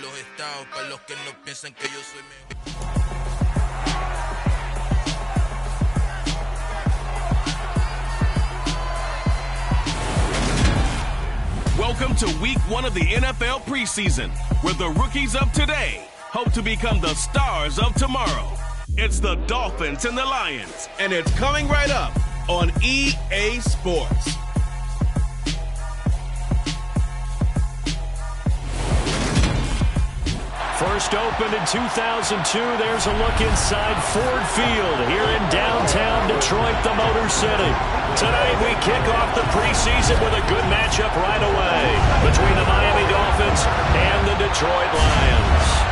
los estados, para los que no piensan que yo soy mejor. Welcome to week 1 of the NFL preseason, where the rookies of today hope to become the stars of tomorrow. It's the Dolphins and the Lions, and it's coming right up on EA Sports. First opened in 2002, there's a look inside Ford Field here in downtown Detroit, the Motor City. Tonight we kick off the preseason with a good matchup right away between the Miami Dolphins and the Detroit Lions.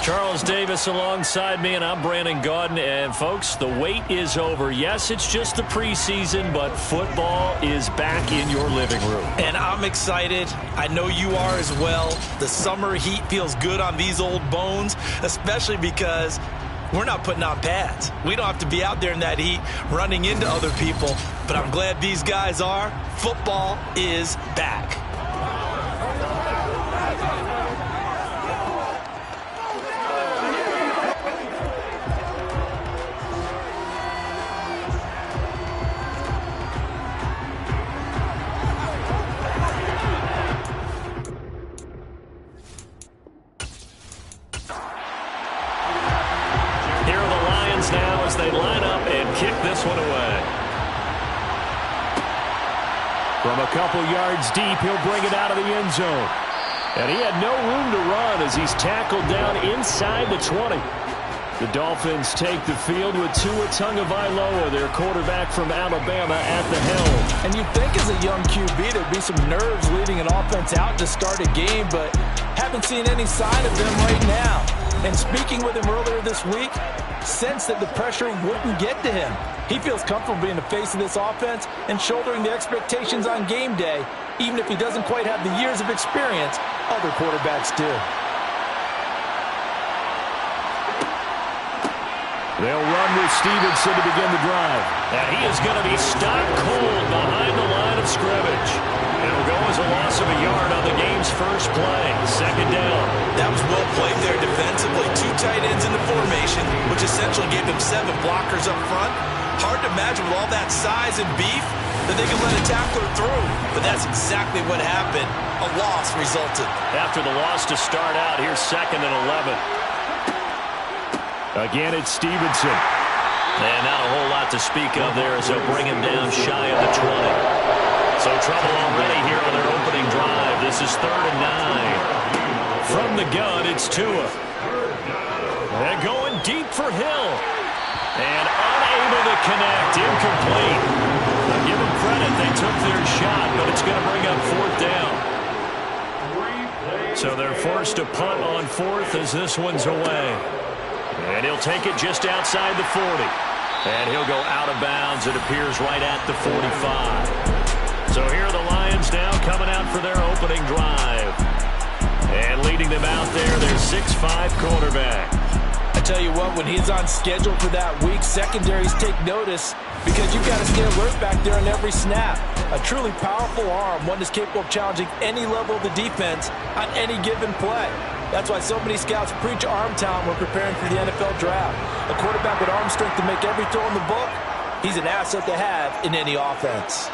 Charles Davis alongside me, and I'm Brandon Gaudin. And, folks, the wait is over. Yes, it's just the preseason, but football is back in your living room. And I'm excited. I know you are as well. The summer heat feels good on these old bones, especially because we're not putting on pads. We don't have to be out there in that heat running into other people. But I'm glad these guys are. Football is back. They line up and kick this one away. From a couple yards deep, he'll bring it out of the end zone. And he had no room to run as he's tackled down inside the 20. The Dolphins take the field with Tua Tagovailoa, their quarterback from Alabama, at the helm. And you'd think as a young QB there'd be some nerves leading an offense out to start a game, but haven't seen any sign of them right now. And speaking with him earlier this week, sensed that the pressure wouldn't get to him. He feels comfortable being the face of this offense and shouldering the expectations on game day, even if he doesn't quite have the years of experience other quarterbacks do. They'll run with Stevenson to begin the drive. And he is going to be stopped cold behind the line of scrimmage. It'll go as a loss of a yard on the game's first play. Second down. That was well played there defensively. 2 tight ends in the formation, which essentially gave them 7 blockers up front. Hard to imagine with all that size and beef that they could let a tackler through. But that's exactly what happened. A loss resulted. After the loss to start out, here's 2nd and 11. Again, it's Stevenson. And not a whole lot to speak of there as they'll bring him down shy of the 20. So trouble already here on their opening drive. This is 3rd and 9. From the gun, it's Tua. They're going deep for Hill. And unable to connect. Incomplete. I'll give them credit. They took their shot, but it's going to bring up 4th down. So they're forced to punt on 4th as this one's away. And he'll take it just outside the 40. And he'll go out of bounds, it appears, right at the 45. So here are the Lions now coming out for their opening drive. And leading them out there, their 6'5" quarterback. I tell you what, when he's on schedule for that week, secondaries take notice because you've got to stay alert back there on every snap. A truly powerful arm, one that's capable of challenging any level of the defense on any given play. That's why so many scouts preach arm talent when preparing for the NFL draft. A quarterback with arm strength to make every throw in the book, he's an asset to have in any offense.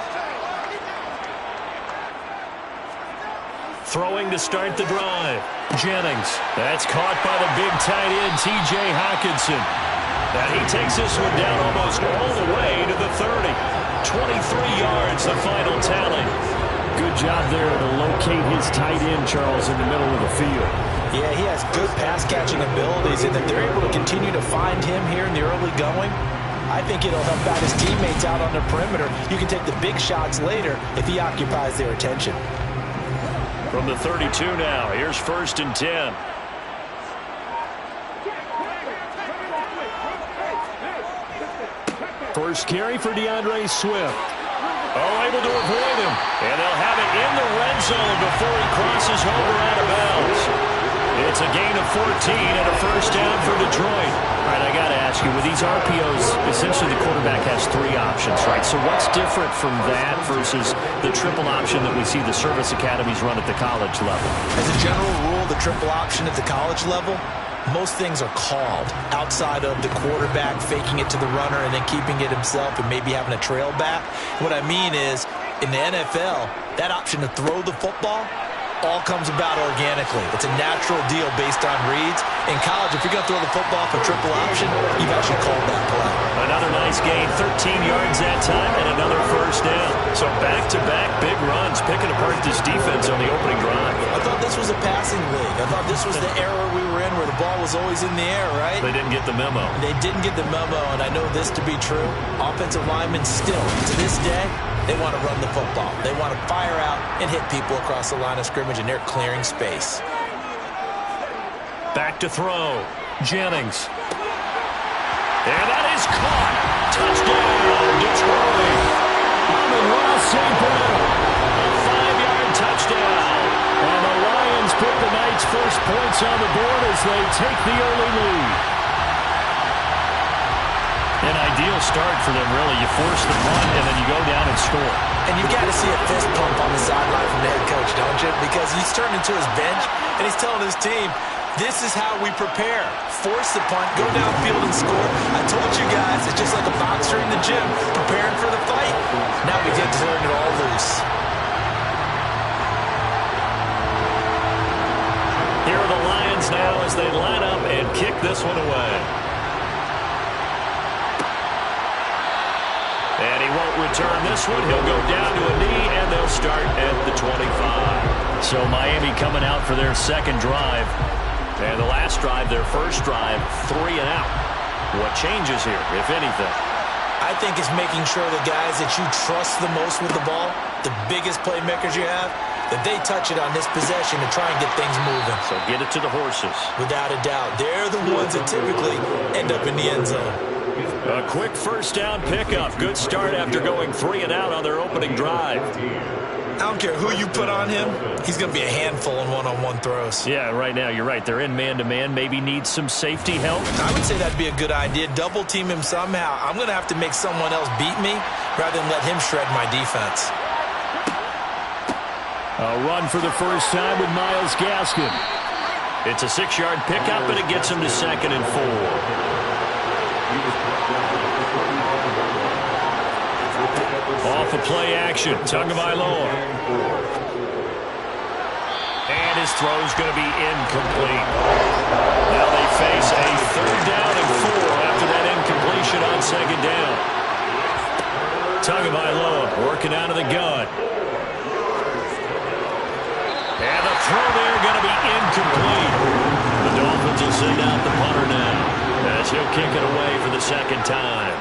Throwing to start the drive. Jennings. That's caught by the big tight end, T.J. Hockenson. And he takes this one down almost all the way to the 30. 23 yards, the final tally. Good job there to locate his tight end, Charles, in the middle of the field. Yeah, he has good pass-catching abilities, and if they're able to continue to find him here in the early going, I think it'll help out his teammates out on the perimeter. You can take the big shots later if he occupies their attention. From the 32 now, here's 1st and 10. First carry for DeAndre Swift. Oh, able to avoid him. And they'll have it in the red zone before he crosses over out of bounds. It's a gain of 14 and a first down for Detroit. All right, I got to ask you, with these RPOs, essentially the quarterback has 3 options, right? So what's different from that versus the triple option that we see the service academies run at the college level? As a general rule, the triple option at the college level, most things are called outside of the quarterback faking it to the runner and then keeping it himself and maybe having a trail back. What I mean is, in the NFL, that option to throw the football all comes about organically. It's a natural deal based on reads. In college, if you're going to throw the football for triple option, you've actually called that play. Another nice gain, 13 yards that time, and another first down. So back-to-back big runs, picking apart this defense on the opening drive. I thought this was a passing league. I thought this was the era we were in where the ball was always in the air, right? They didn't get the memo. They didn't get the memo, and I know this to be true. Offensive linemen still, to this day, they want to run the football. They want to fire out and hit people across the line of scrimmage, and they're clearing space. Back to throw. Jennings. And that is caught. Touchdown, Detroit. Amon-Ra St. Brown. A 5-yard touchdown. And the Lions put the Knights' first points on the board as they take the early lead. An ideal start for them, really. You force the punt, and then you go down and score. And you've got to see a fist pump on the sideline from the head coach, don't you? Because he's turned into his bench, and he's telling his team, this is how we prepare. Force the punt, go downfield and score. I told you guys, it's just like a boxer in the gym, preparing for the fight. Now we get to turn it all loose. Here are the Lions now as they line up and kick this one away. And he won't return this one. He'll go down to a knee, and they'll start at the 25. So Miami coming out for their second drive. And the last drive, their first drive, 3 and out. What changes here, if anything? I think it's making sure the guys that you trust the most with the ball, the biggest playmakers you have, that they touch it on this possession to try and get things moving. So get it to the horses. Without a doubt. They're the ones that typically end up in the end zone. A quick first down pickup. Good start after going 3 and out on their opening drive. I don't care who you put on him. He's going to be a handful in one-on-one throws. Yeah, right now, you're right. They're in man-to-man. Maybe needs some safety help. I would say that'd be a good idea. Double team him somehow. I'm going to have to make someone else beat me rather than let him shred my defense. A run for the first time with Myles Gaskin. It's a 6-yard pickup, and it gets him to 2nd and 4. Off of play action, Tagovailoa. And his throw's going to be incomplete. Now they face a 3rd down and 4 after that incompletion on 2nd down. Tagovailoa working out of the gun. And the throw there going to be incomplete. The Dolphins will send out the punter now as he'll kick it away for the 2nd time.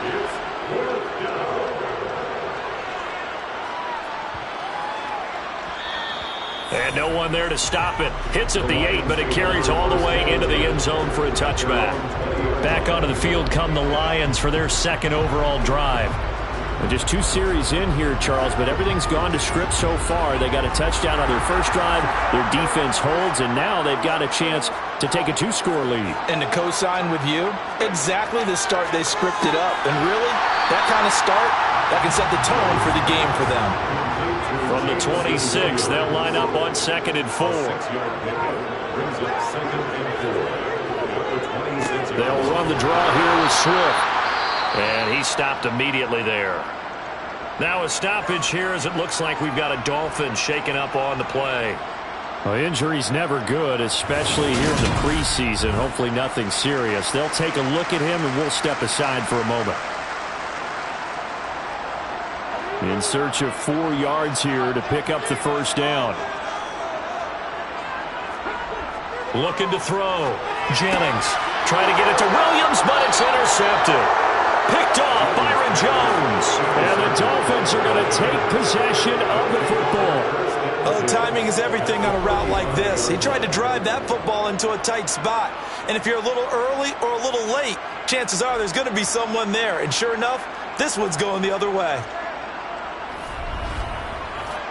And no one there to stop it. Hits at the 8, but it carries all the way into the end zone for a touchback. Back onto the field come the Lions for their 2nd overall drive. And just 2 series in here, Charles, but everything's gone to script so far. They got a touchdown on their first drive. Their defense holds, and now they've got a chance to take a 2-score lead. And to co-sign with you, exactly the start they scripted up. And really, that kind of start, that can set the tone for the game for them. From the 26, they'll line up on 2nd and 4. They'll run the draw here with Swift. And he stopped immediately there. Now a stoppage here as it looks like we've got a Dolphin shaken up on the play. Well, injury's never good, especially here in the preseason. Hopefully nothing serious. They'll take a look at him, and we'll step aside for a moment. In search of 4 yards here to pick up the first down. Looking to throw. Jennings trying to get it to Williams, but it's intercepted. Picked off Byron Jones. And the Dolphins are going to take possession of the football. Oh, timing is everything on a route like this. He tried to drive that football into a tight spot. And if you're a little early or a little late, chances are there's going to be someone there. And sure enough, this one's going the other way.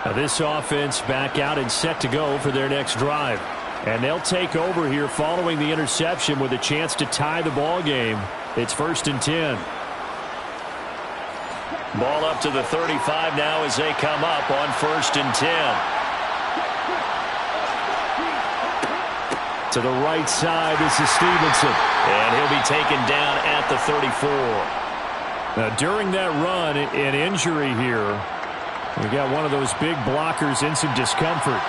Now this offense back out and set to go for their next drive. And they'll take over here following the interception with a chance to tie the ball game. It's 1st and 10. Ball up to the 35 now as they come up on 1st and 10. To the right side, this is Stevenson. And he'll be taken down at the 34. Now, during that run, an injury here. We got one of those big blockers in some discomfort.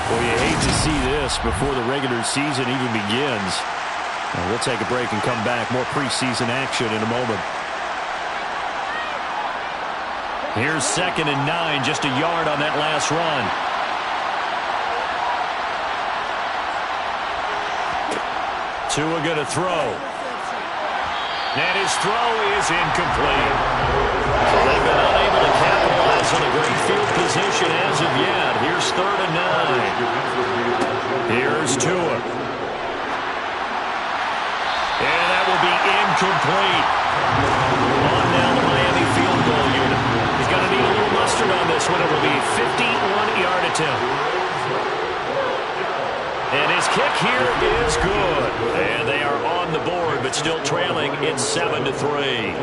Well, you hate to see this before the regular season even begins. We'll take a break and come back. More preseason action in a moment. Here's 2nd and 9, just a yard on that last run. Tua going to throw. And his throw is incomplete. So they've been unable to capitalize on a great field position as of yet. Here's 3rd and 9. Here's Tua. And that will be incomplete. On now the Miami field goal unit. He's going to need a little mustard on this one. It will be a 51-yard attempt. And his kick here is good. And they are on the board, but still trailing. It's 7-3.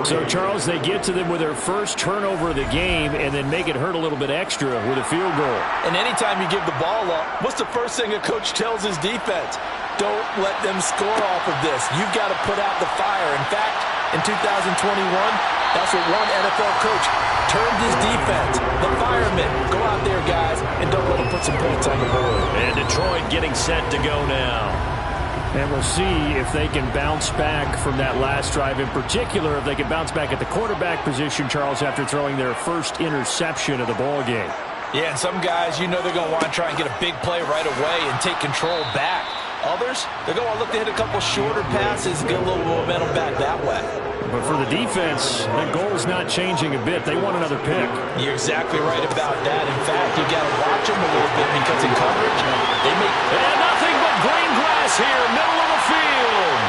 So, Charles, they get to them with their first turnover of the game and then make it hurt a little bit extra with a field goal. And anytime you give the ball up, what's the first thing a coach tells his defense? Don't let them score off of this. You've got to put out the fire. In fact, in 2021, that's what one NFL coach termed his defense. The firemen. Go out there, guys, and don't let them put some points on the board. And Detroit getting set to go now. And we'll see if they can bounce back from that last drive. In particular, if they can bounce back at the quarterback position, Charles, after throwing their first interception of the ball game. Yeah, and some guys, you know they're going to want to try and get a big play right away and take control back. Others, they're going to look to hit a couple shorter passes, get a little momentum back that way. But for the defense, the goal's not changing a bit. They want another pick. You're exactly right about that. In fact, you got to watch them a little bit because in coverage, they make... And nothing but green grass here, middle of the field.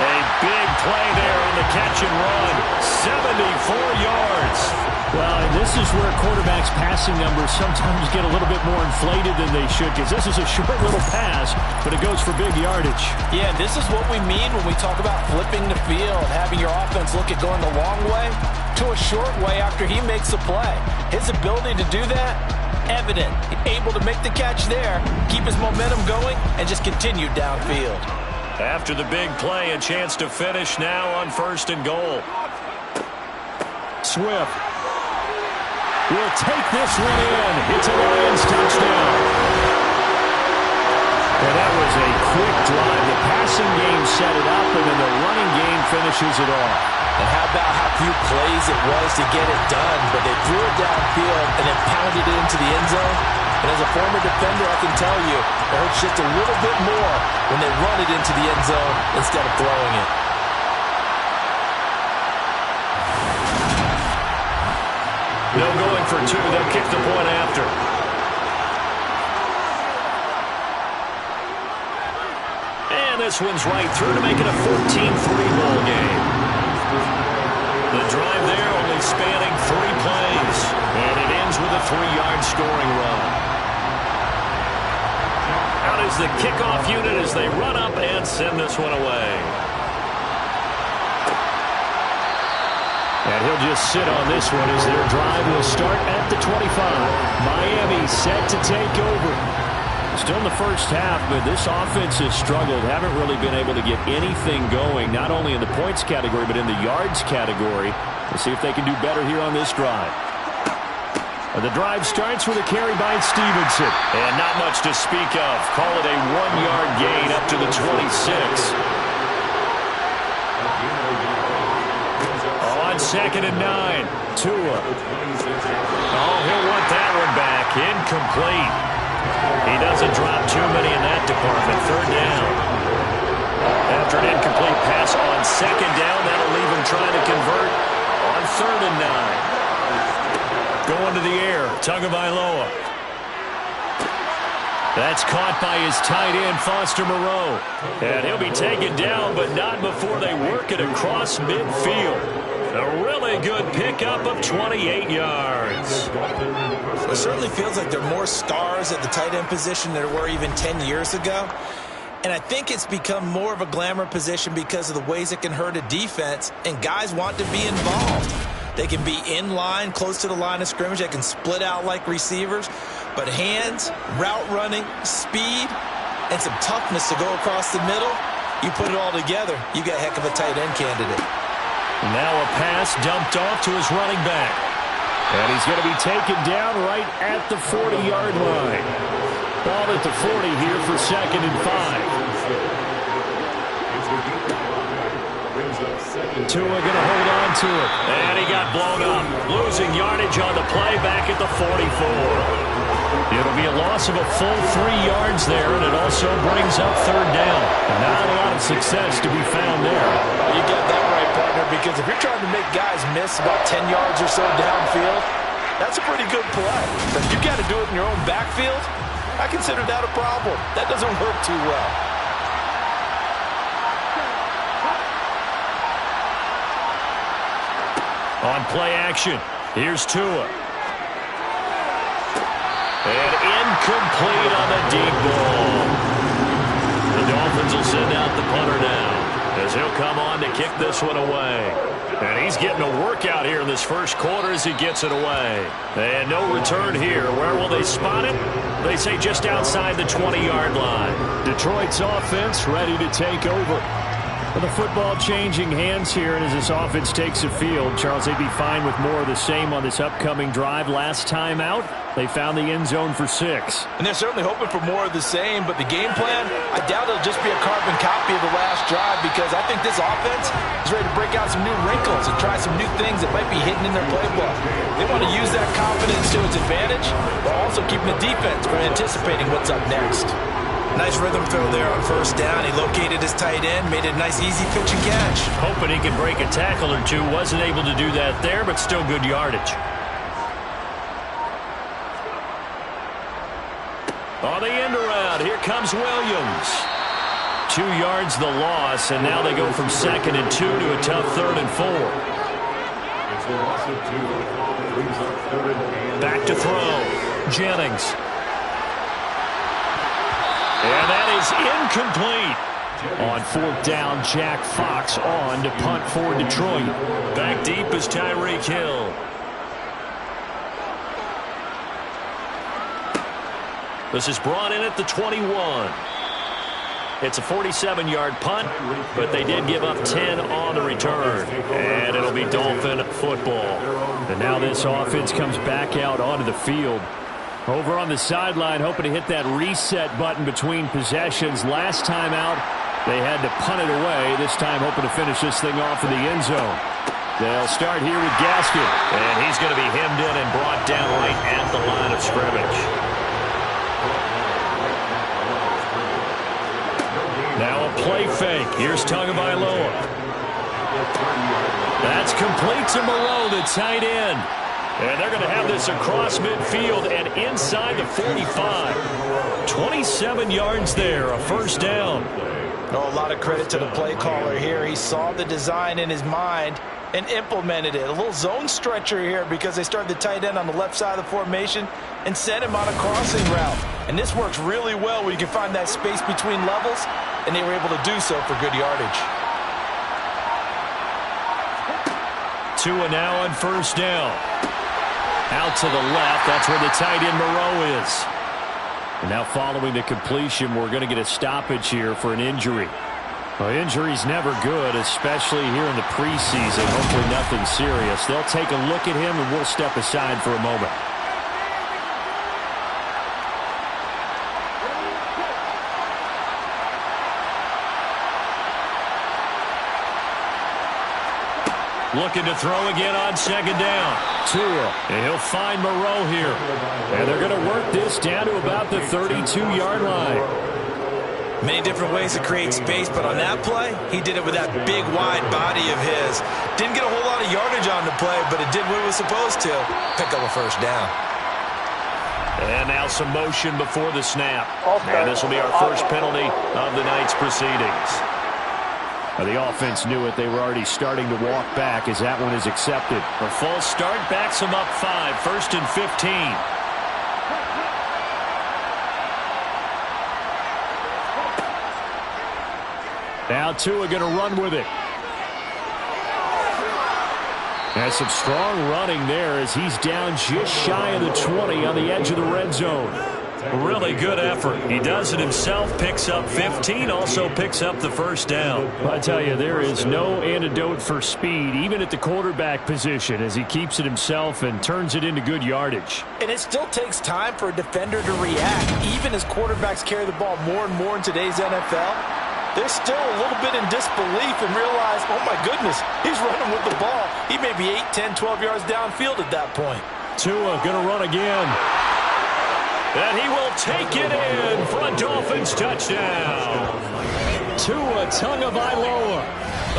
A big play there on the catch and run. 74 yards. Well, and this is where quarterbacks' passing numbers sometimes get a little bit more inflated than they should, because this is a short little pass, but it goes for big yardage. Yeah, this is what we mean when we talk about flipping the field, having your offense look at going the long way to a short way after he makes a play. His ability to do that, evident. Able to make the catch there, keep his momentum going, and just continue downfield. After the big play, a chance to finish now on 1st and goal. Swift will take this one in. It's a Lions touchdown. And that was a quick drive. The passing game set it up, and then the running game finishes it off. And how about how few plays it was to get it done, but they threw it downfield and then pounded it into the end zone. And as a former defender, I can tell you, it hurts just a little bit more when they run it into the end zone instead of throwing it. No going for two. They'll kick the point after. And this one's right through to make it a 14-3 ball game. The drive there only spanning 3 plays. And it ends with a 3-yard scoring run. Out is the kickoff unit as they run up and send this one away. And he'll just sit on this one as their drive will start at the 25. Miami set to take over. Still in the first half, but this offense has struggled. Haven't really been able to get anything going, not only in the points category, but in the yards category. We'll see if they can do better here on this drive. And the drive starts with a carry by Stevenson. And not much to speak of. Call it a 1-yard gain up to the 26. On 2nd and 9, Tua. Oh, he'll want that one back. Incomplete. He doesn't drop too many in that department. 3rd down. After an incomplete pass on 2nd down, that'll leave him trying to convert on 3rd and 9. Going to the air, Tagovailoa. That's caught by his tight end, Foster Moreau. And he'll be taken down, but not before they work it across midfield. A really good pickup of 28 yards. It certainly feels like there are more stars at the tight end position than there were even 10 years ago. And I think it's become more of a glamour position because of the ways it can hurt a defense, and guys want to be involved. They can be in line, close to the line of scrimmage. They can split out like receivers. But hands, route running, speed, and some toughness to go across the middle, you put it all together, you got a heck of a tight end candidate. Now a pass dumped off to his running back. And he's going to be taken down right at the 40-yard line. Ball at the 40 here for 2nd and 5. Tua going to hold on to it. And he got blown up. Losing yardage on the play back at the 44. It'll be a loss of a full 3 yards there, and it also brings up 3rd down. Not a lot of success to be found there. You got that right, partner, because if you're trying to make guys miss about 10 yards or so downfield, that's a pretty good play. But if you got to do it in your own backfield, I consider that a problem. That doesn't work too well. On play action, here's Tua. And incomplete on the deep ball. The Dolphins will send out the punter now, as he'll come on to kick this one away. And he's getting a workout here in this first quarter as he gets it away. And no return here. Where will they spot it? They say just outside the 20-yard line. Detroit's offense ready to take over. With the football changing hands here, and as this offense takes the field, Charles, they'd be fine with more of the same on this upcoming drive. Last time out, they found the end zone for 6. And they're certainly hoping for more of the same, but the game plan, I doubt it'll just be a carbon copy of the last drive, because I think this offense is ready to break out some new wrinkles and try some new things that might be hidden in their playbook. They want to use that confidence to its advantage, while also keeping the defense from anticipating what's up next. Nice rhythm throw there on 1st down. He located his tight end, made it a nice easy pitch and catch. Hoping he could break a tackle or two. Wasn't able to do that there, but still good yardage. On the end around, here comes Williams. 2 yards the loss, and now they go from 2nd and 2 to a tough 3rd and 4. Back to throw. Jennings. And that is incomplete. On 4th down, Jack Fox on to punt for Detroit. Back deep is Tyreek Hill. This is brought in at the 21. It's a 47-yard punt, but they did give up 10 on the return. And it'll be Dolphin football. And now this offense comes back out onto the field. Over on the sideline, hoping to hit that reset button between possessions. Last time out, they had to punt it away. This time, hoping to finish this thing off in the end zone. They'll start here with Gaskin. And he's going to be hemmed in and brought down right at the line of scrimmage. Now a play fake. Here's Tagovailoa. That's complete to Moreau, the tight end. And they're going to have this across midfield and inside the 45. 27 yards there, a 1st down. Oh, a lot of credit to the play caller here. He saw the design in his mind and implemented it. A little zone stretcher here because they started the tight end on the left side of the formation and sent him on a crossing route. And this works really well where you can find that space between levels, and they were able to do so for good yardage. Tua now on 1st down. Out to the left, that's where the tight end Moreau is. And now following the completion, we're going to get a stoppage here for an injury. Well, injury's never good, especially here in the preseason. Hopefully nothing serious. They'll take a look at him, and we'll step aside for a moment. Looking to throw again on 2nd down. Tua, and he'll find Moreau here. And they're going to work this down to about the 32-yard line. Many different ways to create space, but on that play, he did it with that big, wide body of his. Didn't get a whole lot of yardage on the play, but it did what it was supposed to. Pick up a 1st down. And now some motion before the snap. And this will be our first penalty of the night's proceedings. The offense knew it. They were already starting to walk back as that one is accepted. A false start backs them up 5, 1st and 15. Now Tua going to run with it. And some strong running there as he's down just shy of the 20 on the edge of the red zone. Really good effort. He does it himself, picks up 15, also picks up the first down. I tell you, there is no antidote for speed, even at the quarterback position, as he keeps it himself and turns it into good yardage. And it still takes time for a defender to react, even as quarterbacks carry the ball more and more in today's NFL. They're still a little bit in disbelief and realize, oh my goodness, he's running with the ball. He may be 8, 10, 12 yards downfield at that point. Tua going to run again. And he will take it in for a Dolphins touchdown. Tua Tagovailoa.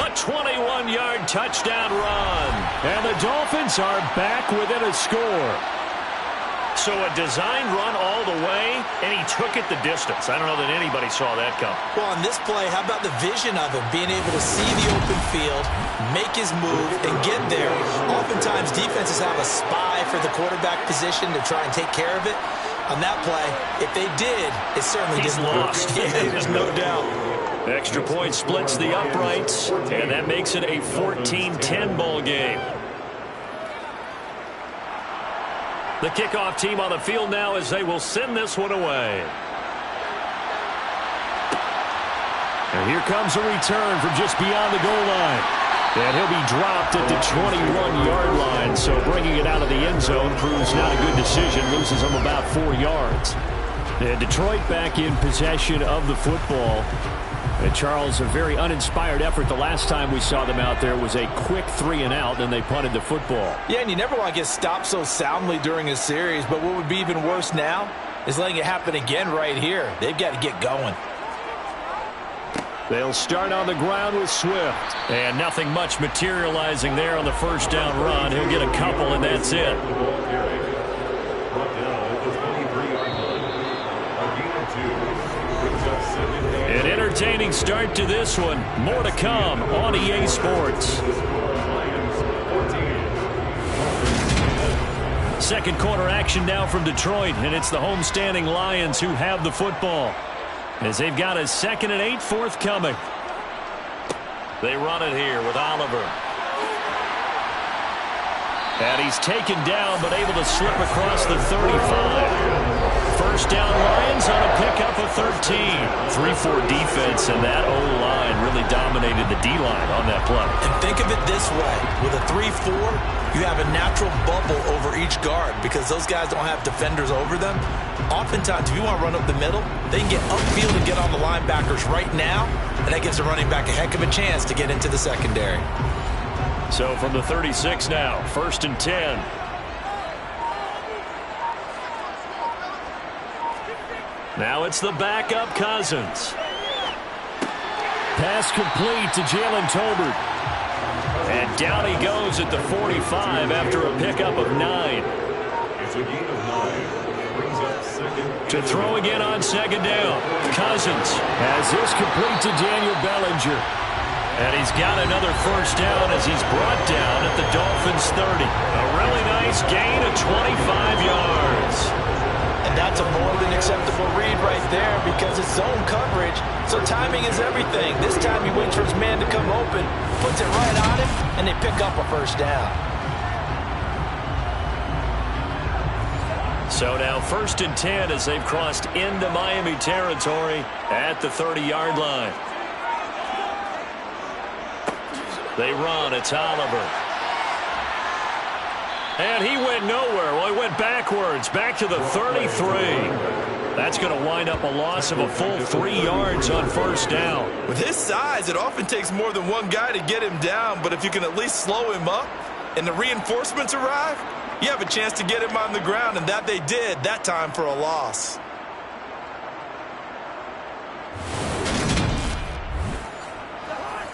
A 21-yard touchdown run. And the Dolphins are back within a score. So a designed run all the way, and he took it the distance. I don't know that anybody saw that come. Well, on this play, how about the vision of him, being able to see the open field, make his move, and get there. Oftentimes, defenses have a spy for the quarterback position to try and take care of it. On that play, if they did, it certainly didn't lost. Yeah, there's no doubt. Extra point splits the uprights, and that makes it a 14-10 ball game. The kickoff team on the field now as they will send this one away. And here comes a return from just beyond the goal line. And he'll be dropped at the 21-yard line. So bringing it out of the end zone proves not a good decision. Loses him about 4 yards. And Detroit back in possession of the football. And Charles, a very uninspired effort. The last time we saw them out there was a quick 3-and-out, and they punted the football. Yeah, and you never want to get stopped so soundly during a series. But what would be even worse now is letting it happen again right here. They've got to get going. They'll start on the ground with Swift. And nothing much materializing there on the first down run. He'll get a couple, and that's it. An entertaining start to this one. More to come on EA Sports. Second quarter action now from Detroit, and it's the homestanding Lions who have the football. As they've got a 2nd and 8 forthcoming. They run it here with Oliver. And he's taken down, but able to slip across the 35. First down Lions on a pickup of 13. 3-4 defense, and that O-line really dominated the D-line on that play. And think of it this way. With a 3-4, you have a natural bubble over each guard because those guys don't have defenders over them. Oftentimes, if you want to run up the middle, they can get upfield and get on the linebackers right now, and that gives the running back a heck of a chance to get into the secondary. So from the 36 now, 1st and 10. Now it's the backup Cousins. Pass complete to Jalen Tolbert. And down he goes at the 45 after a pickup of 9. It's a gain of 9. Brings up 2nd. To throw again on 2nd down. Cousins has this complete to Daniel Bellinger. And he's got another first down as he's brought down at the Dolphins 30. A really nice gain of 25 yards. And that's a more than acceptable read right there because it's zone coverage, so timing is everything. This time he waits for his man to come open, puts it right on him, and they pick up a first down. So now 1st and 10 as they've crossed into Miami territory at the 30-yard line. They run. It's Oliver. And he went nowhere. Well, he went backwards, back to the 33. That's going to wind up a loss of a full 3 yards on first down. With his size, it often takes more than one guy to get him down, but if you can at least slow him up and the reinforcements arrive, you have a chance to get him on the ground, and that they did that time for a loss.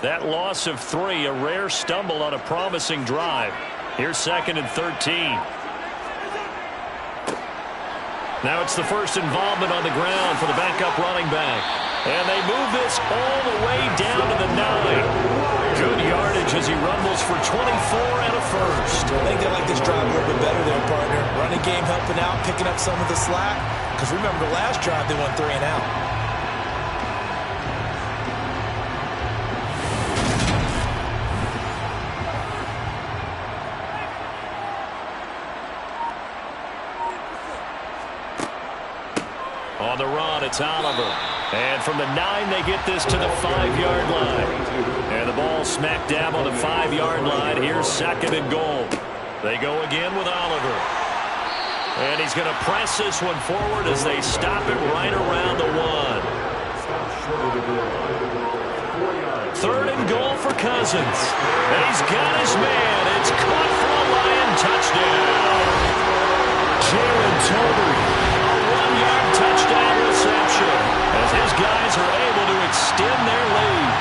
That loss of 3, a rare stumble on a promising drive. Here's 2nd and 13. Now it's the first involvement on the ground for the backup running back. And they move this all the way down to the 9. Good yardage as he rumbles for 24 and a first. I think they like this drive a little bit better there, partner. Running game helping out, picking up some of the slack. Because remember, the last drive they went 3 and out. On the run, it's Oliver. And from the 9, they get this to the 5-yard line. And the ball smack dab on the 5-yard line. Here's 2nd and goal. They go again with Oliver. And he's going to press this one forward as they stop it right around the 1. 3rd and goal for Cousins. And he's got his man. It's caught for a Lion touchdown. Jalen Tolbert. 1-yard touchdown reception as his guys are able to extend their lead.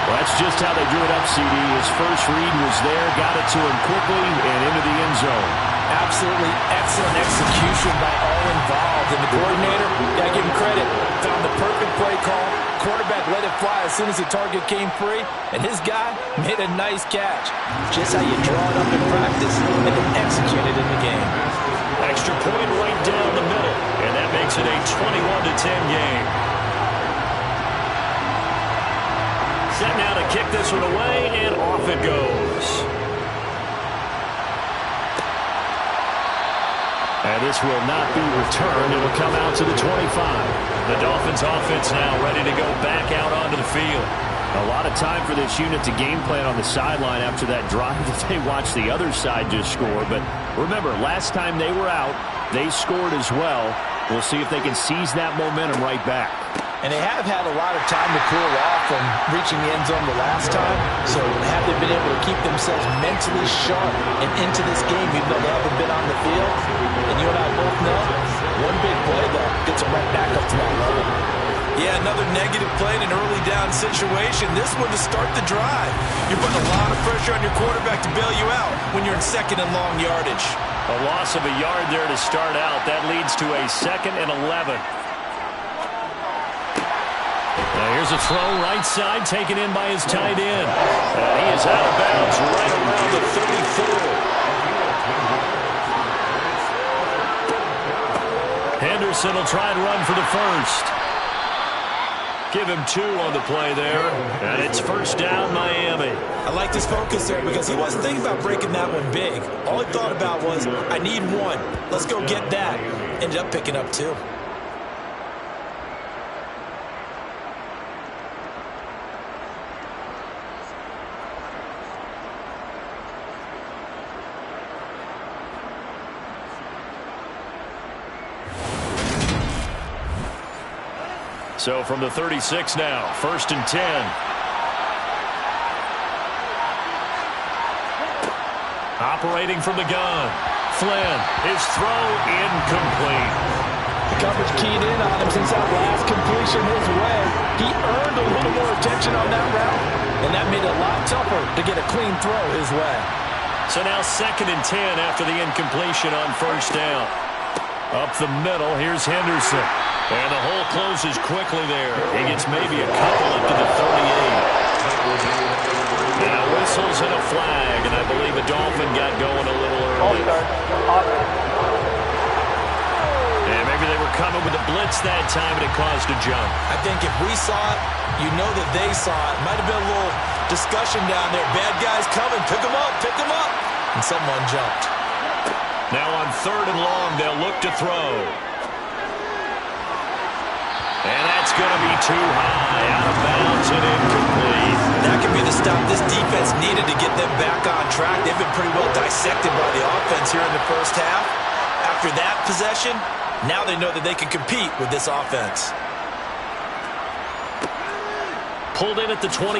Well, that's just how they drew it up, CD. His first read was there, got it to him quickly, and into the end zone. Absolutely excellent execution by all involved. And the coordinator, got to give him credit, found the perfect play call. Quarterback let it fly as soon as the target came free, and his guy made a nice catch. Just how you draw it up in practice and then execute it in the game. Extra point right down the middle, and that makes it a 21-10 game. Set now to kick this one away, and off it goes. And this will not be returned. It will come out to the 25. The Dolphins offense now ready to go back out onto the field. A lot of time for this unit to game plan on the sideline after that drive that they watched the other side just score. But remember, last time they were out, they scored as well. We'll see if they can seize that momentum right back. And they have had a lot of time to cool off from reaching the end zone the last time. So have they been able to keep themselves mentally sharp and into this game, even though they haven't been on the field? And you and I both know, one big play, though, gets them right back up to that level. Yeah, another negative play in an early down situation. This one to start the drive. You're putting a lot of pressure on your quarterback to bail you out when you're in 2nd and long yardage. A loss of a yard there to start out. That leads to a 2nd and 11. Now here's a throw right side taken in by his tight end. And he is out of bounds right around the 34. Henderson will try and run for the first. Give him 2 on the play there. And it's first down, Miami. I like this focus there because he wasn't thinking about breaking that one big. All he thought about was, I need 1. Let's go get that. Ended up picking up 2. So from the 36 now, 1st and 10. Operating from the gun. Flynn, his throw incomplete. The coverage keyed in on him since that last completion his way. He earned a little more attention on that route, and that made it a lot tougher to get a clean throw his way. So now 2nd and 10 after the incompletion on 1st down. Up the middle, here's Henderson. And the hole closes quickly there. He gets maybe a couple up to the 38. Now whistles and a flag, and I believe a Dolphin got going a little early. And maybe they were coming with a blitz that time, and it caused a jump. I think if we saw it, you know that they saw it. Might have been a little discussion down there. Bad guys coming. Pick them up. Pick them up. And someone jumped. Now on 3rd and long, they'll look to throw. And that's going to be too high, out of bounds and incomplete. That could be the stop this defense needed to get them back on track. They've been pretty well dissected by the offense here in the first half. After that possession, now they know that they can compete with this offense. Pulled in at the 24.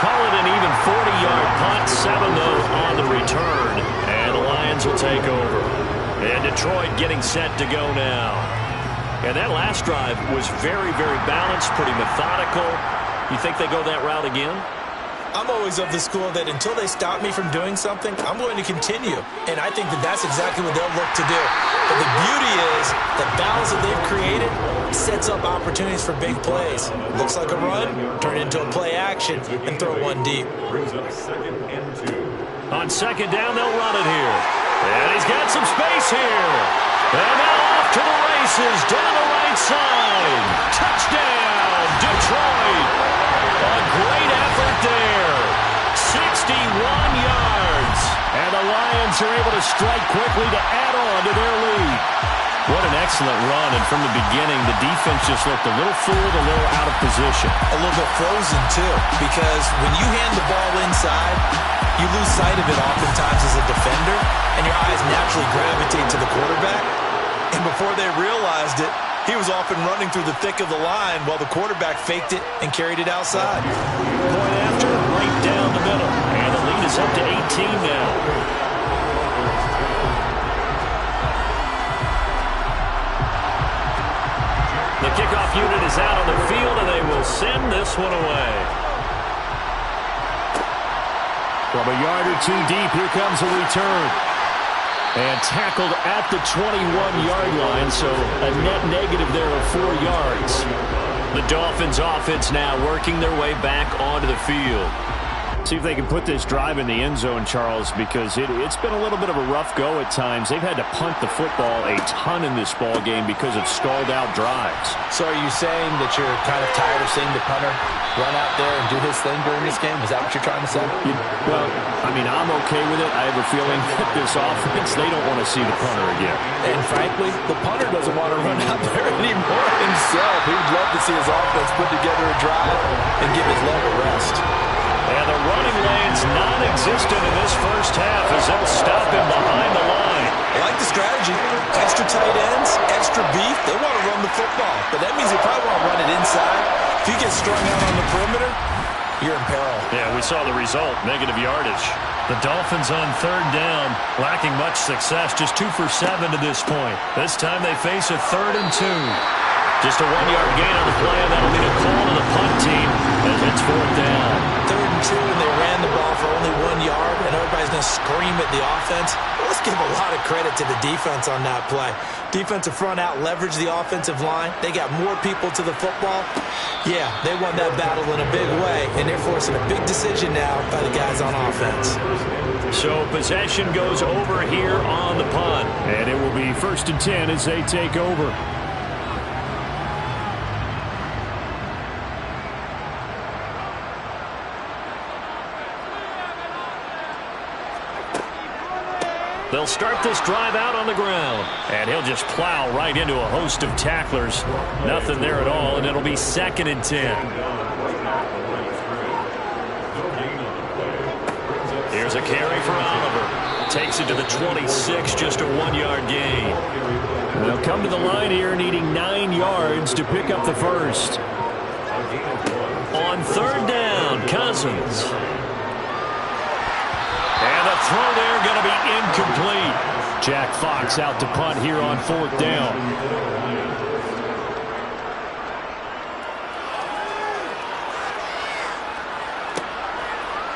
Call it an even 40-yard punt, 7 though on the return. And the Lions will take over. And Detroit getting set to go now. And that last drive was very, very balanced, pretty methodical. You think they go that route again? I'm always of the school that until they stop me from doing something, I'm going to continue. And I think that that's exactly what they'll look to do. But the beauty is the balance that they've created sets up opportunities for big plays. Looks like a run, turn it into a play action, and throw one deep. On second down, they'll run it here. And he's got some space here. And now off to the races, down the right side. Touchdown, Detroit. A great effort there. 61 yards. And the Lions are able to strike quickly to add on to their lead. What an excellent run. And from the beginning, the defense just looked a little fooled, a little out of position. A little bit frozen, too, because when you hand the ball inside, you lose sight of it oftentimes as a defender, and your eyes naturally gravitate to the quarterback. And before they realized it, he was off and running through the thick of the line while the quarterback faked it and carried it outside. Point after, right down the middle. And the lead is up to 18 now. The kickoff unit is out on the field, and they will send this one away. From a yard or two deep, here comes a return. And tackled at the 21-yard line, so a net negative there of 4 yards. The Dolphins offense now working their way back onto the field. See if they can put this drive in the end zone, Charles, because it's been a little bit of a rough go at times. They've had to punt the football a ton in this ball game because of stalled-out drives. So are you saying that you're kind of tired of seeing the punter run out there and do his thing during this game? Is that what you're trying to say? Well, I mean, I'm okay with it. I have a feeling that this offense, they don't want to see the punter again. And frankly, the punter doesn't want to run out there anymore himself. He'd love to see his offense put together a drive and give his leg a rest. And the running lane's non-existent in this first half as they'll stop him behind the line. I like the strategy. Extra tight ends, extra beef. They want to run the football, but that means they probably want to run it inside. If you get strung out on the perimeter, you're in peril. Yeah, we saw the result, negative yardage. The Dolphins on third down, lacking much success, just 2 for 7 to this point. This time they face a 3rd and 2. Just a 1-yard gain on the play, and that'll be a call to the punt team as it's 4th down. 3rd and 2, and they ran the ball for only 1 yard, and everybody's going to scream at the offense. Well, let's give a lot of credit to the defense on that play. Defensive front out leveraged the offensive line. They got more people to the football. Yeah, they won that battle in a big way, and they're forcing a big decision now by the guys on offense. So possession goes over here on the punt. And it will be 1st and 10 as they take over. They'll start this drive out on the ground. And he'll just plow right into a host of tacklers. Nothing there at all, and it'll be 2nd and 10. Here's a carry for Oliver. Takes it to the 26, just a 1-yard gain. They'll come to the line here needing 9 yards to pick up the first. On 3rd down, Cousins. And the throw there going to be incomplete. Jack Fox out to punt here on 4th down.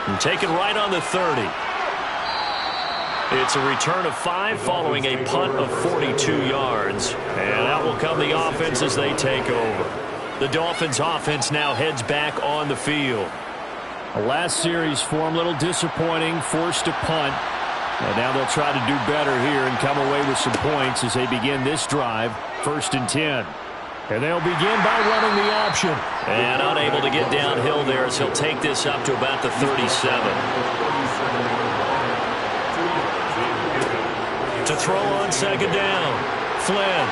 And taken right on the 30. It's a return of 5 following a punt of 42 yards. And out will come the offense as they take over. The Dolphins offense now heads back on the field. A last series for them, a little disappointing, forced to punt. And now they'll try to do better here and come away with some points as they begin this drive, 1st and 10. And they'll begin by running the option. And unable to get downhill there as he'll take this up to about the 37. To throw on 2nd down, Flynn.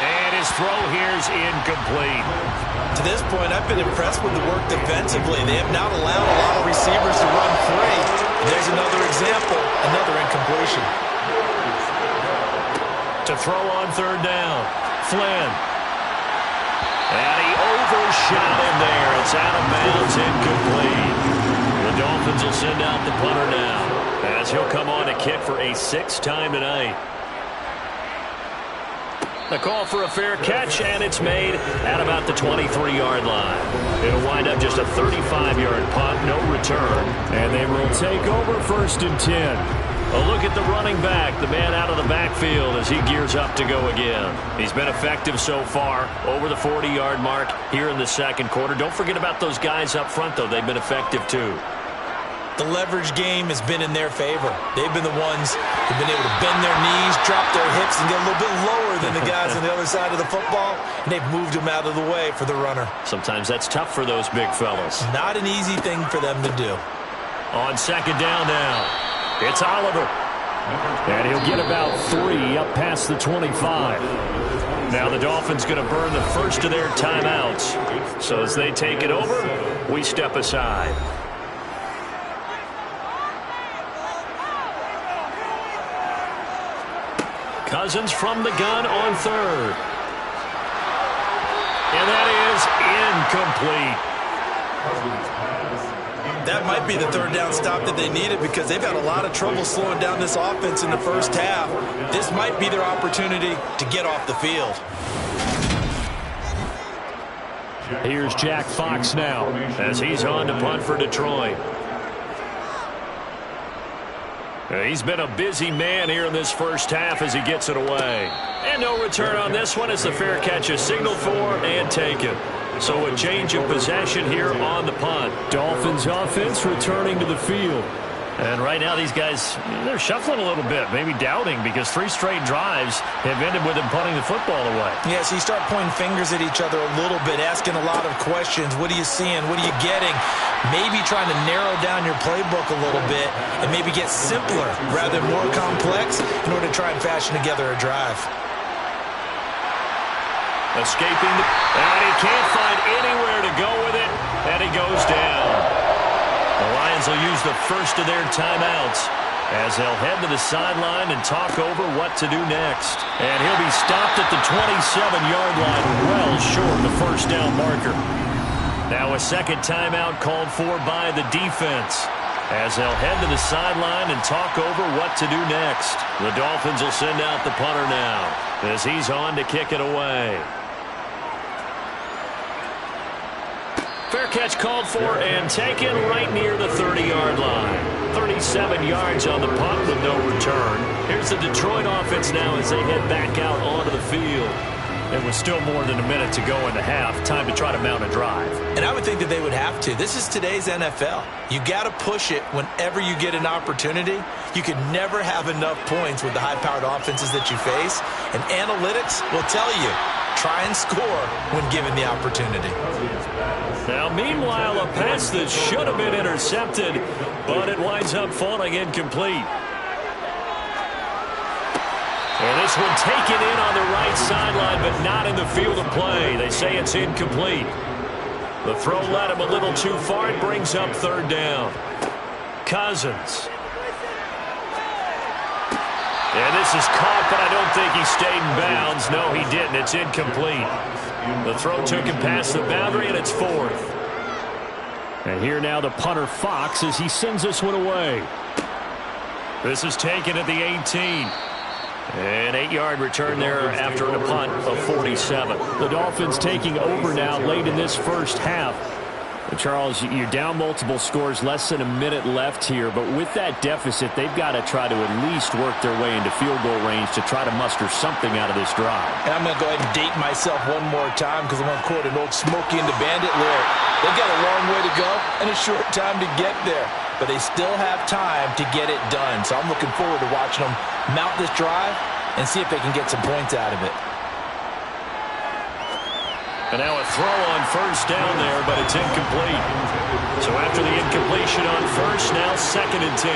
And his throw here is incomplete. To this point, I've been impressed with the work defensively. They have not allowed a lot of receivers to run free. There's another example, another incompletion. To throw on 3rd down, Flynn. And he overshot him there. It's out of bounds, incomplete. The Dolphins will send out the punter now as he'll come on to kick for a 6th time tonight. The call for a fair catch, and it's made at about the 23-yard line. It'll wind up just a 35-yard punt, no return. And they will take over 1st and 10. A look at the running back, the man out of the backfield as he gears up to go again. He's been effective so far, over the 40-yard mark here in the second quarter. Don't forget about those guys up front, though. They've been effective, too. The leverage game has been in their favor. They've been the ones who've been able to bend their knees, drop their hips, and get a little bit lower than the guys on the other side of the football, and they've moved them out of the way for the runner. Sometimes that's tough for those big fellas. Not an easy thing for them to do. On 2nd down now, it's Oliver. And he'll get about 3 up past the 25. Now the Dolphins going to burn the first of their timeouts. So as they take it over, we step aside. Cousins from the gun on 3rd. And that is incomplete. That might be the 3rd down stop that they needed because they've had a lot of trouble slowing down this offense in the first half. This might be their opportunity to get off the field. Here's Jack Fox now as he's on to punt for Detroit. He's been a busy man here in this first half as he gets it away. And no return on this one as the fair catch is signaled for and taken. So a change of possession here on the punt. Dolphins offense returning to the field. And right now these guys, they're shuffling a little bit, maybe doubting because 3 straight drives have ended with them punting the football away. Yeah, so you start pointing fingers at each other a little bit, asking a lot of questions. What are you seeing? What are you getting? Maybe trying to narrow down your playbook a little bit and maybe get simpler rather than more complex in order to try and fashion together a drive. Escaping, and he can't find anywhere to go with it, and he goes down. The Lions will use the first of their timeouts as they'll head to the sideline and talk over what to do next. And he'll be stopped at the 27-yard line, well short of the 1st down marker. Now a 2nd timeout called for by the defense as they'll head to the sideline and talk over what to do next. The Dolphins will send out the punter now as he's on to kick it away. Fair catch called for and taken right near the 30-yard line. 37 yards on the punt with no return. Here's the Detroit offense now as they head back out onto the field. There was still more than a minute to go in the half. Time to try to mount a drive. And I would think that they would have to. This is today's NFL. You got to push it whenever you get an opportunity. You can never have enough points with the high-powered offenses that you face. And analytics will tell you, try and score when given the opportunity. Now, meanwhile, a pass that should have been intercepted, but it winds up falling incomplete. And this one taken in on the right sideline, but not in the field of play. They say it's incomplete. The throw led him a little too far. It brings up 3rd down. Cousins. And this is caught, but I don't think he stayed in bounds. No, he didn't. It's incomplete. The throw took him past the boundary, and it's 4th. And here now the punter Fox as he sends this one away. This is taken at the 18. An 8-yard return there after a punt of 47. The Dolphins taking over now late in this first half. Charles, you're down multiple scores, less than a minute left here, but with that deficit, they've got to try to at least work their way into field goal range to try to muster something out of this drive. And I'm going to go ahead and date myself one more time because I'm going to quote an old Smokey and the Bandit lyric. They've got a long way to go and a short time to get there, but they still have time to get it done. So I'm looking forward to watching them mount this drive and see if they can get some points out of it. And now a throw on 1st down there, but it's incomplete. So after the incompletion on 1st, now 2nd and 10.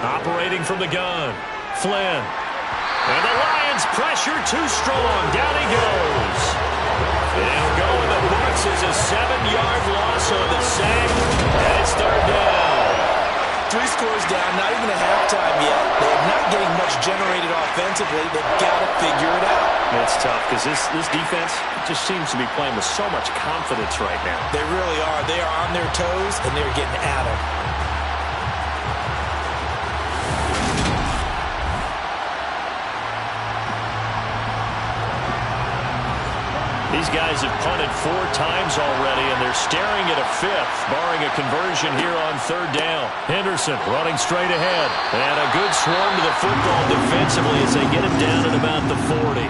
Operating from the gun, Flynn. And the Lions pressure too strong. Down he goes. It'll go in the books as a 7-yard loss on the sack. And it's 3rd down. 3 scores down, not even a halftime yet. They're not getting much generated offensively. They've got to figure it out. It's tough because this defense just seems to be playing with so much confidence right now. They really are. They are on their toes, and they're getting at them. these guys have punted 4 times already, and they're staring at a 5th, barring a conversion here on 3rd down. Henderson running straight ahead. And a good swarm to the football defensively as they get him down at about the 40.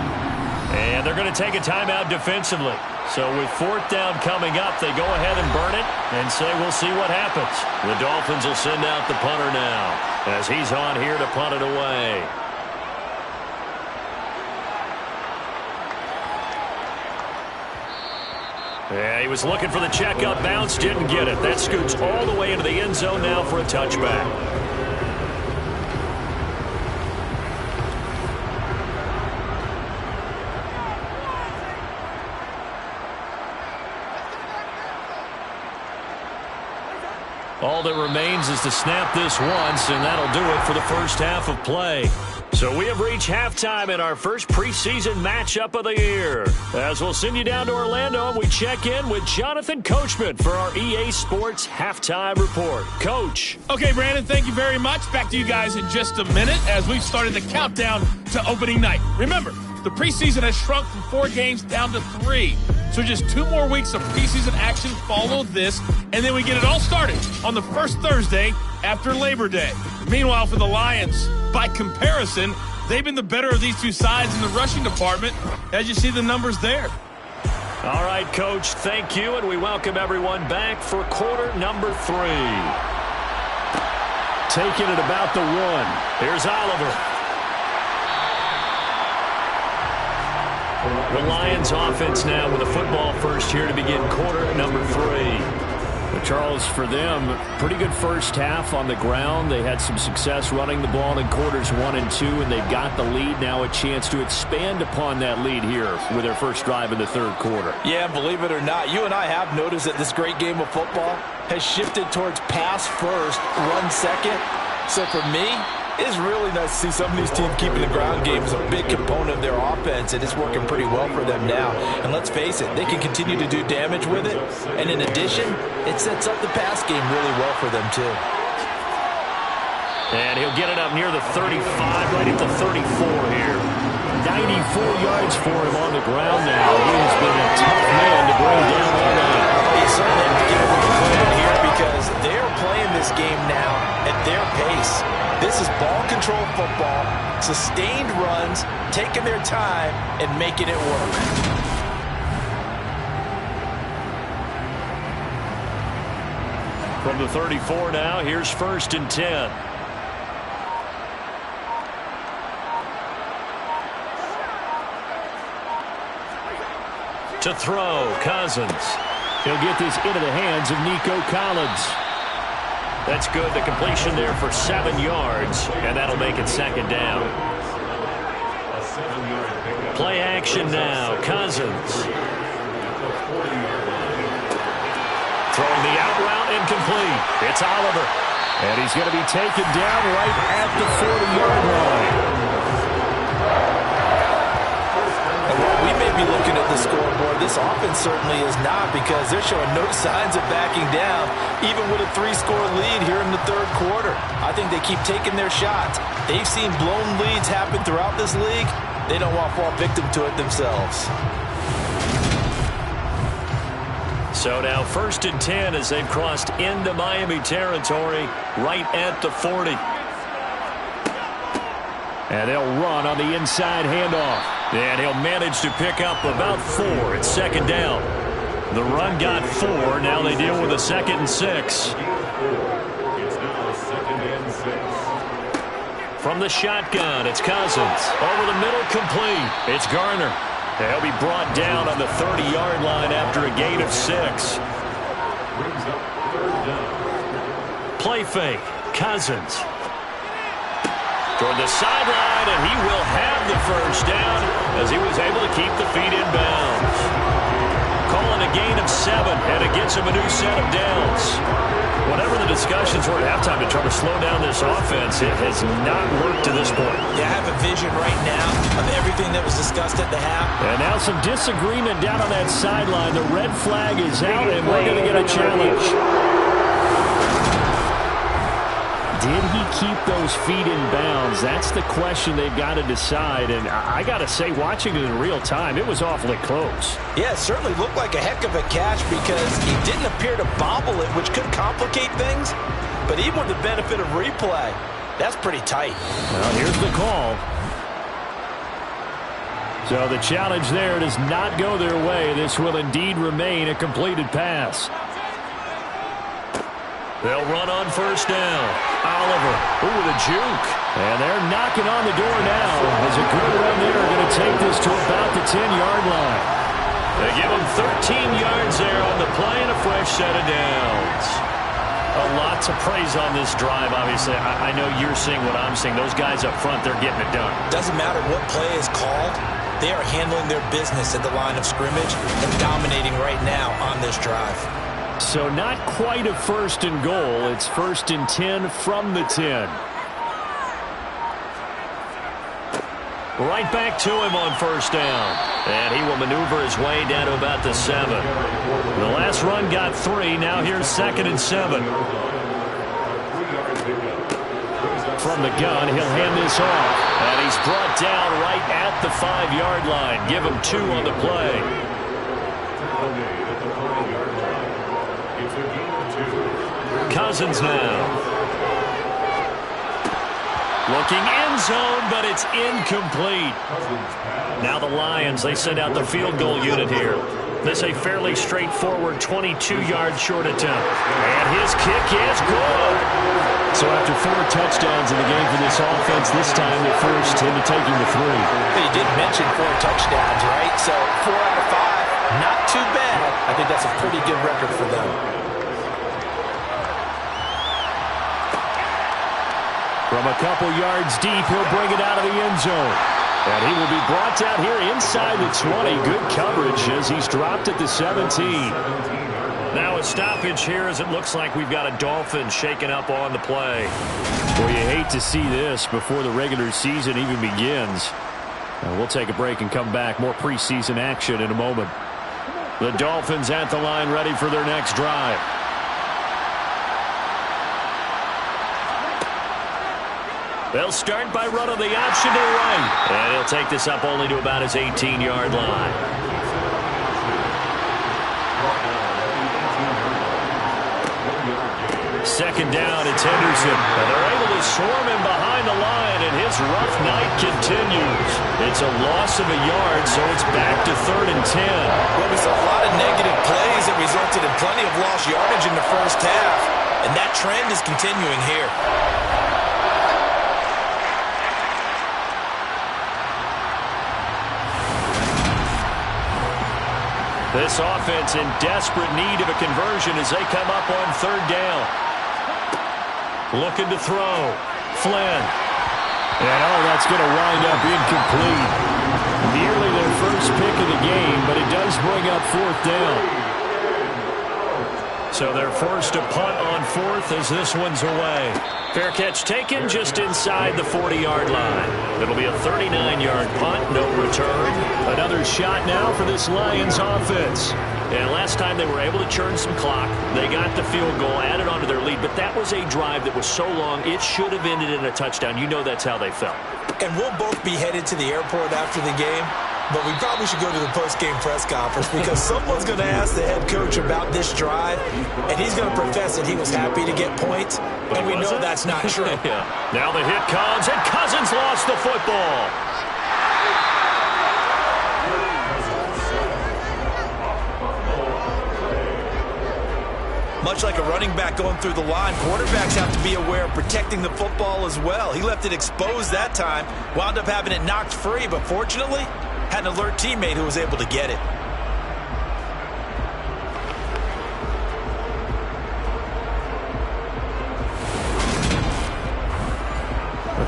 And they're going to take a timeout defensively. So with 4th down coming up, they go ahead and burn it and say we'll see what happens. The Dolphins will send out the punter now as he's on here to punt it away. Yeah, he was looking for the checkup bounce, didn't get it. That scoots all the way into the end zone now for a touchback. All that remains is to snap this once, and that'll do it for the first half of play. So we have reached halftime in our first preseason matchup of the year. As we'll send you down to Orlando, and we check in with Jonathan Coachman for our EA Sports Halftime Report. Coach. Okay, Brandon, thank you very much. Back to you guys in just a minute as we've started the countdown to opening night. Remember, the preseason has shrunk from 4 games down to 3. So just 2 more weeks of preseason action follow this, and then we get it all started on the first Thursday after Labor Day. Meanwhile, for the Lions, by comparison, they've been the better of these 2 sides in the rushing department, as you see the numbers there. All right, Coach, thank you, and we welcome everyone back for quarter number 3. Taking it about the 1. Here's Oliver. The Lions offense now with a football first here to begin quarter number 3. But Charles, for them, pretty good first half on the ground. They had some success running the ball in quarters 1 and 2, and they've got the lead. Now a chance to expand upon that lead here with their first drive in the 3rd quarter. Yeah, believe it or not, you and I have noticed that this great game of football has shifted towards pass first, run second. So for me, it's really nice to see some of these teams keeping the ground game as a big component of their offense, and it's working pretty well for them now. And let's face it, they can continue to do damage with it. And in addition, it sets up the pass game really well for them, too. And he'll get it up near the 35, right at the 34 here. 94 yards for him on the ground now. He has been a tough man to bring down all night. You certainly have to give him credit here because they're playing this game now at their pace. This is ball control football, sustained runs, taking their time, and making it work. From the 34 now, here's 1st and 10. To throw, Cousins. He'll get this into the hands of Nico Collins. That's good. The completion there for 7 yards, and that'll make it 2nd down. Play action now. Cousins. Throwing the out route incomplete. It's Oliver. And he's going to be taken down right at the 40-yard line. We may be looking at the scoreboard. This offense certainly is not because they're showing no signs of backing down, even with a 3-score lead here in the 3rd quarter. I think they keep taking their shots. They've seen blown leads happen throughout this league. They don't want to fall victim to it themselves. So now 1st and 10 as they've crossed into Miami territory right at the 40. And they'll run on the inside handoff. And he'll manage to pick up about 4. It's 2nd down. The run got 4. Now they deal with a 2nd and 6. From the shotgun, it's Cousins. Over the middle, complete. It's Garner. He'll be brought down on the 30-yard line after a gain of 6. Play fake. Cousins. Toward the sideline, and he will have the first down as he was able to keep the feet in bounds. Calling a gain of 7, and it gets him a new set of downs. Whatever the discussions were at halftime to try to slow down this offense, it has not worked to this point. Yeah, I have a vision right now of everything that was discussed at the half. And now some disagreement down on that sideline. The red flag is out, and we're going to get a challenge. Did he keep those feet in bounds? That's the question they've got to decide. And I got to say, watching it in real time, it was awfully close. Yeah, it certainly looked like a heck of a catch because he didn't appear to bobble it, which could complicate things. But even with the benefit of replay, that's pretty tight. Well, here's the call. So the challenge there does not go their way. This will indeed remain a completed pass. They'll run on first down. Oliver, with a juke. And they're knocking on the door now. As a good run there, going to take this to about the 10-yard line. They give them 13 yards there on the play and a fresh set of downs. A lot to praise on this drive, obviously. I know you're seeing what I'm seeing. Those guys up front, they're getting it done. Doesn't matter what play is called. They are handling their business at the line of scrimmage and dominating right now on this drive. So not quite a first and goal. It's 1st and 10 from the 10. Right back to him on first down. And he will maneuver his way down to about the 7. The last run got 3. Now here's 2nd and 7. From the gun, he'll hand this off. And he's brought down right at the 5-yard line. Give him 2 on the play. Cousins now. Looking end zone, but it's incomplete. Now the Lions, they send out the field goal unit here. This a fairly straightforward 22-yard short attempt. And his kick is good. So after 4 touchdowns in the game for this offense, this time they forced him to taking the 3. You did mention 4 touchdowns, right? So 4 out of 5, not too bad. I think that's a pretty good record for them. From a couple yards deep, he'll bring it out of the end zone. And he will be brought down here inside the 20. Good coverage as he's dropped at the 17. Now a stoppage here as it looks like we've got a Dolphin shaken up on the play. Well, you hate to see this before the regular season even begins. We'll take a break and come back. More preseason action in a moment. The Dolphins at the line ready for their next drive. They'll start by running the option to right. And he'll take this up only to about his 18-yard line. Second down, it's Henderson. And they're able to swarm him behind the line, and his rough night continues. It's a loss of a yard, so it's back to 3rd and 10. Well, we saw a lot of negative plays that resulted in plenty of lost yardage in the first half, and that trend is continuing here. This offense in desperate need of a conversion as they come up on 3rd down. Looking to throw. Flynn. And that's going to wind up incomplete. Nearly their first pick of the game, but it does bring up 4th down. So they're forced to punt on 4th as this one's away. Fair catch taken just inside the 40-yard line. It'll be a 39-yard punt, no return. Another shot now for this Lions offense. And last time they were able to churn some clock. They got the field goal, added on to their lead. But that was a drive that was so long, it should have ended in a touchdown. You know that's how they felt. And we'll both be headed to the airport after the game. But we probably should go to the post-game press conference because someone's going to ask the head coach about this drive, and he's going to profess that he was happy to get points, and we know that's not true. Yeah. Now the hit comes, and Cousins lost the football. Much like a running back going through the line, quarterbacks have to be aware of protecting the football as well. He left it exposed that time, wound up having it knocked free, but fortunately, had an alert teammate who was able to get it.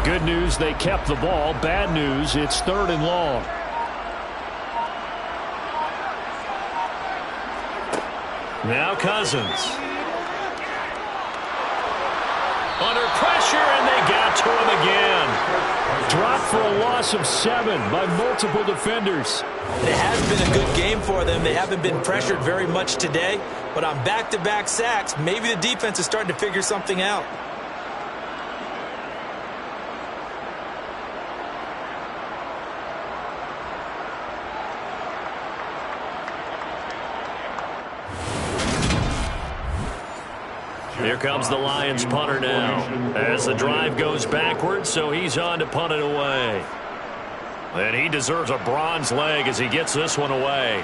Good news, they kept the ball. Bad news, it's 3rd and long. Now Cousins. Under pressure, and they got to him again. Dropped for a loss of 7 by multiple defenders. It has been a good game for them. They haven't been pressured very much today, but on back-to-back sacks, maybe the defense is starting to figure something out. Here comes the Lions punter now as the drive goes backwards, so he's on to punt it away. And he deserves a bronze leg as he gets this one away.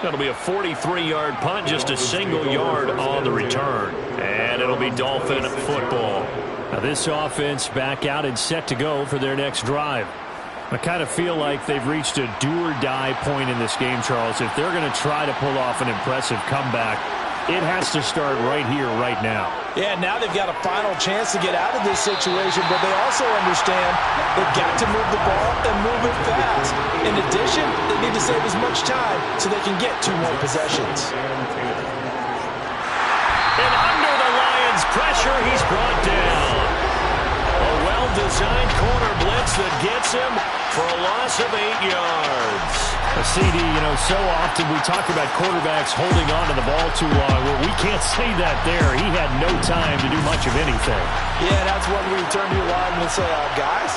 That'll be a 43-yard punt, just a single yard on the return. And it'll be Dolphin football. Now this offense back out and set to go for their next drive. I kind of feel like they've reached a do-or-die point in this game, Charles. If they're going to try to pull off an impressive comeback, it has to start right here, right now. Yeah, now they've got a final chance to get out of this situation, but they also understand they've got to move the ball and move it fast. In addition, they need to save as much time so they can get 2 more possessions. And under the Lions' pressure, he's brought down. A well-designed corner blitz that gets him for a loss of 8 yards. CD, so often we talk about quarterbacks holding on to the ball too long. Well, we can't say that there. He had no time to do much of anything. Yeah, that's when we turn to your lineman and say, guys,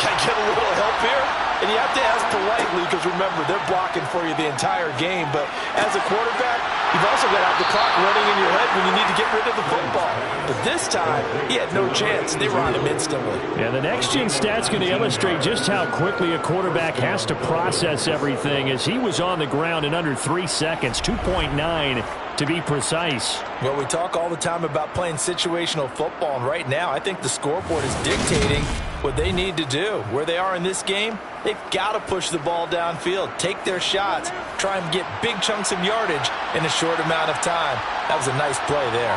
can I get a little help here? And you have to ask politely because, remember, they're blocking for you the entire game. But as a quarterback, you've also got to have the clock running in your head when you need to get rid of the football. But this time, he had no chance. They were on him instantly. Yeah, the next-gen stat's going to illustrate just how quickly a quarterback has to process everything, as he was on the ground in under 3 seconds, 2.9 to be precise. Well, we talk all the time about playing situational football, and right now I think the scoreboard is dictating what they need to do. Where they are in this game, they've got to push the ball downfield, take their shots, try and get big chunks of yardage in a short amount of time. That was a nice play there.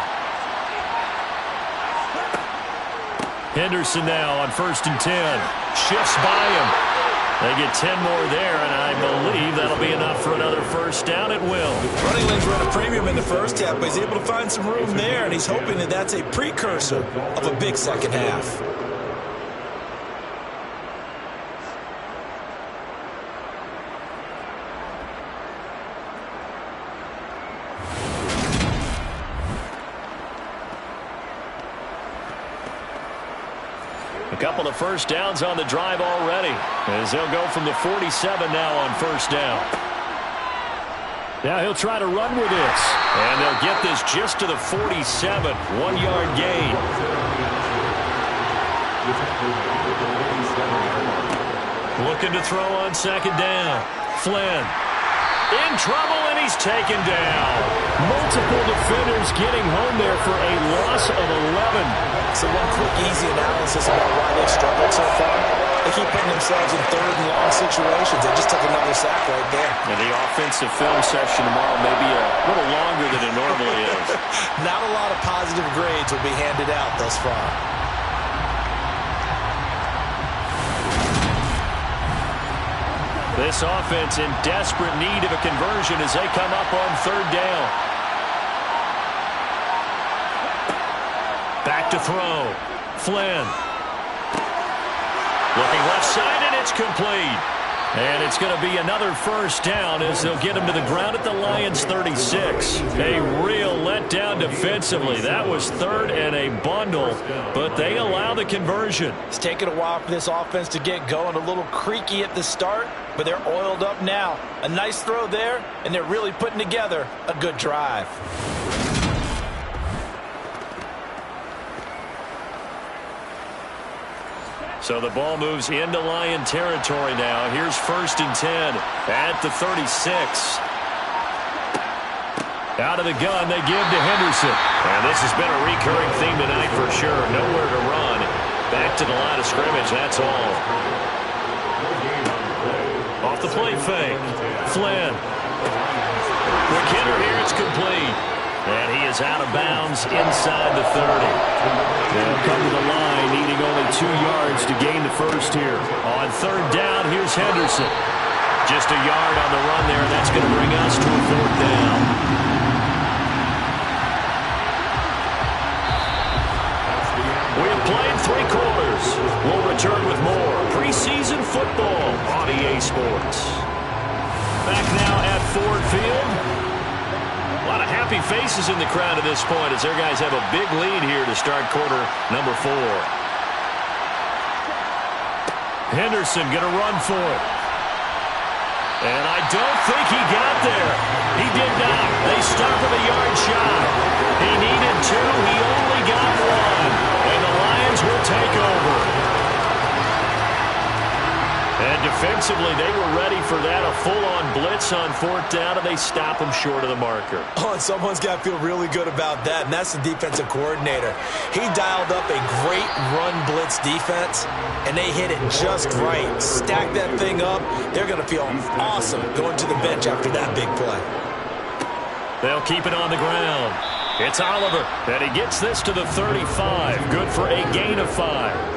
Henderson now on 1st and 10. Shifts by him. They get 10 more there, and I believe that'll be enough for another first down. It will. Running lanes were at a premium in the first half, but he's able to find some room there, and he's hoping that that's a precursor of a big second half. A couple of first downs on the drive already, as they'll go from the 47 now on first down. Now he'll try to run with this. And they'll get this just to the 47, 1-yard gain. Looking to throw on second down. Flynn in trouble, and he's taken down. Multiple defenders getting home there for a loss of 11. So one quick, easy analysis about why they've struggled so far. They keep putting themselves in 3rd and long situations. They just took another sack right there. And the offensive film session tomorrow may be a little longer than it normally is. Not a lot of positive grades will be handed out thus far. This offense in desperate need of a conversion as they come up on 3rd down. Back to throw. Flynn. Looking left side, and it's complete. And it's going to be another first down as they'll get him to the ground at the Lions' 36. A real letdown defensively. That was 3rd and a bundle, but they allow the conversion. It's taken a while for this offense to get going. A little creaky at the start, but they're oiled up now. A nice throw there, and they're really putting together a good drive. So the ball moves into Lion territory now. Here's 1st and 10 at the 36. Out of the gun, they give to Henderson. And this has been a recurring theme tonight for sure. Nowhere to run. Back to the line of scrimmage, that's all. Off the play fake. Flynn. Quick hitter here, it's complete. And he is out of bounds inside the 30. They'll come to the line, needing only 2 yards to gain the first here. On 3rd down, here's Henderson. Just a yard on the run there, and that's going to bring us to a 4th down. We have played 3 quarters. We'll return with more preseason football on EA Sports. Back now at Ford Field. A lot of happy faces in the crowd at this point as their guys have a big lead here to start quarter number 4. Henderson going to run for it. And I don't think he got there. He did not. They stop him a yard shy. He needed 2. He only got 1. And the Lions will take over. And defensively, they were ready for that. A full-on blitz on 4th down, and they stop him short of the marker. Oh, and someone's got to feel really good about that, and that's the defensive coordinator. He dialed up a great run blitz defense, and they hit it just right. Stack that thing up. They're going to feel awesome going to the bench after that big play. They'll keep it on the ground. It's Oliver, and he gets this to the 35. Good for a gain of 5.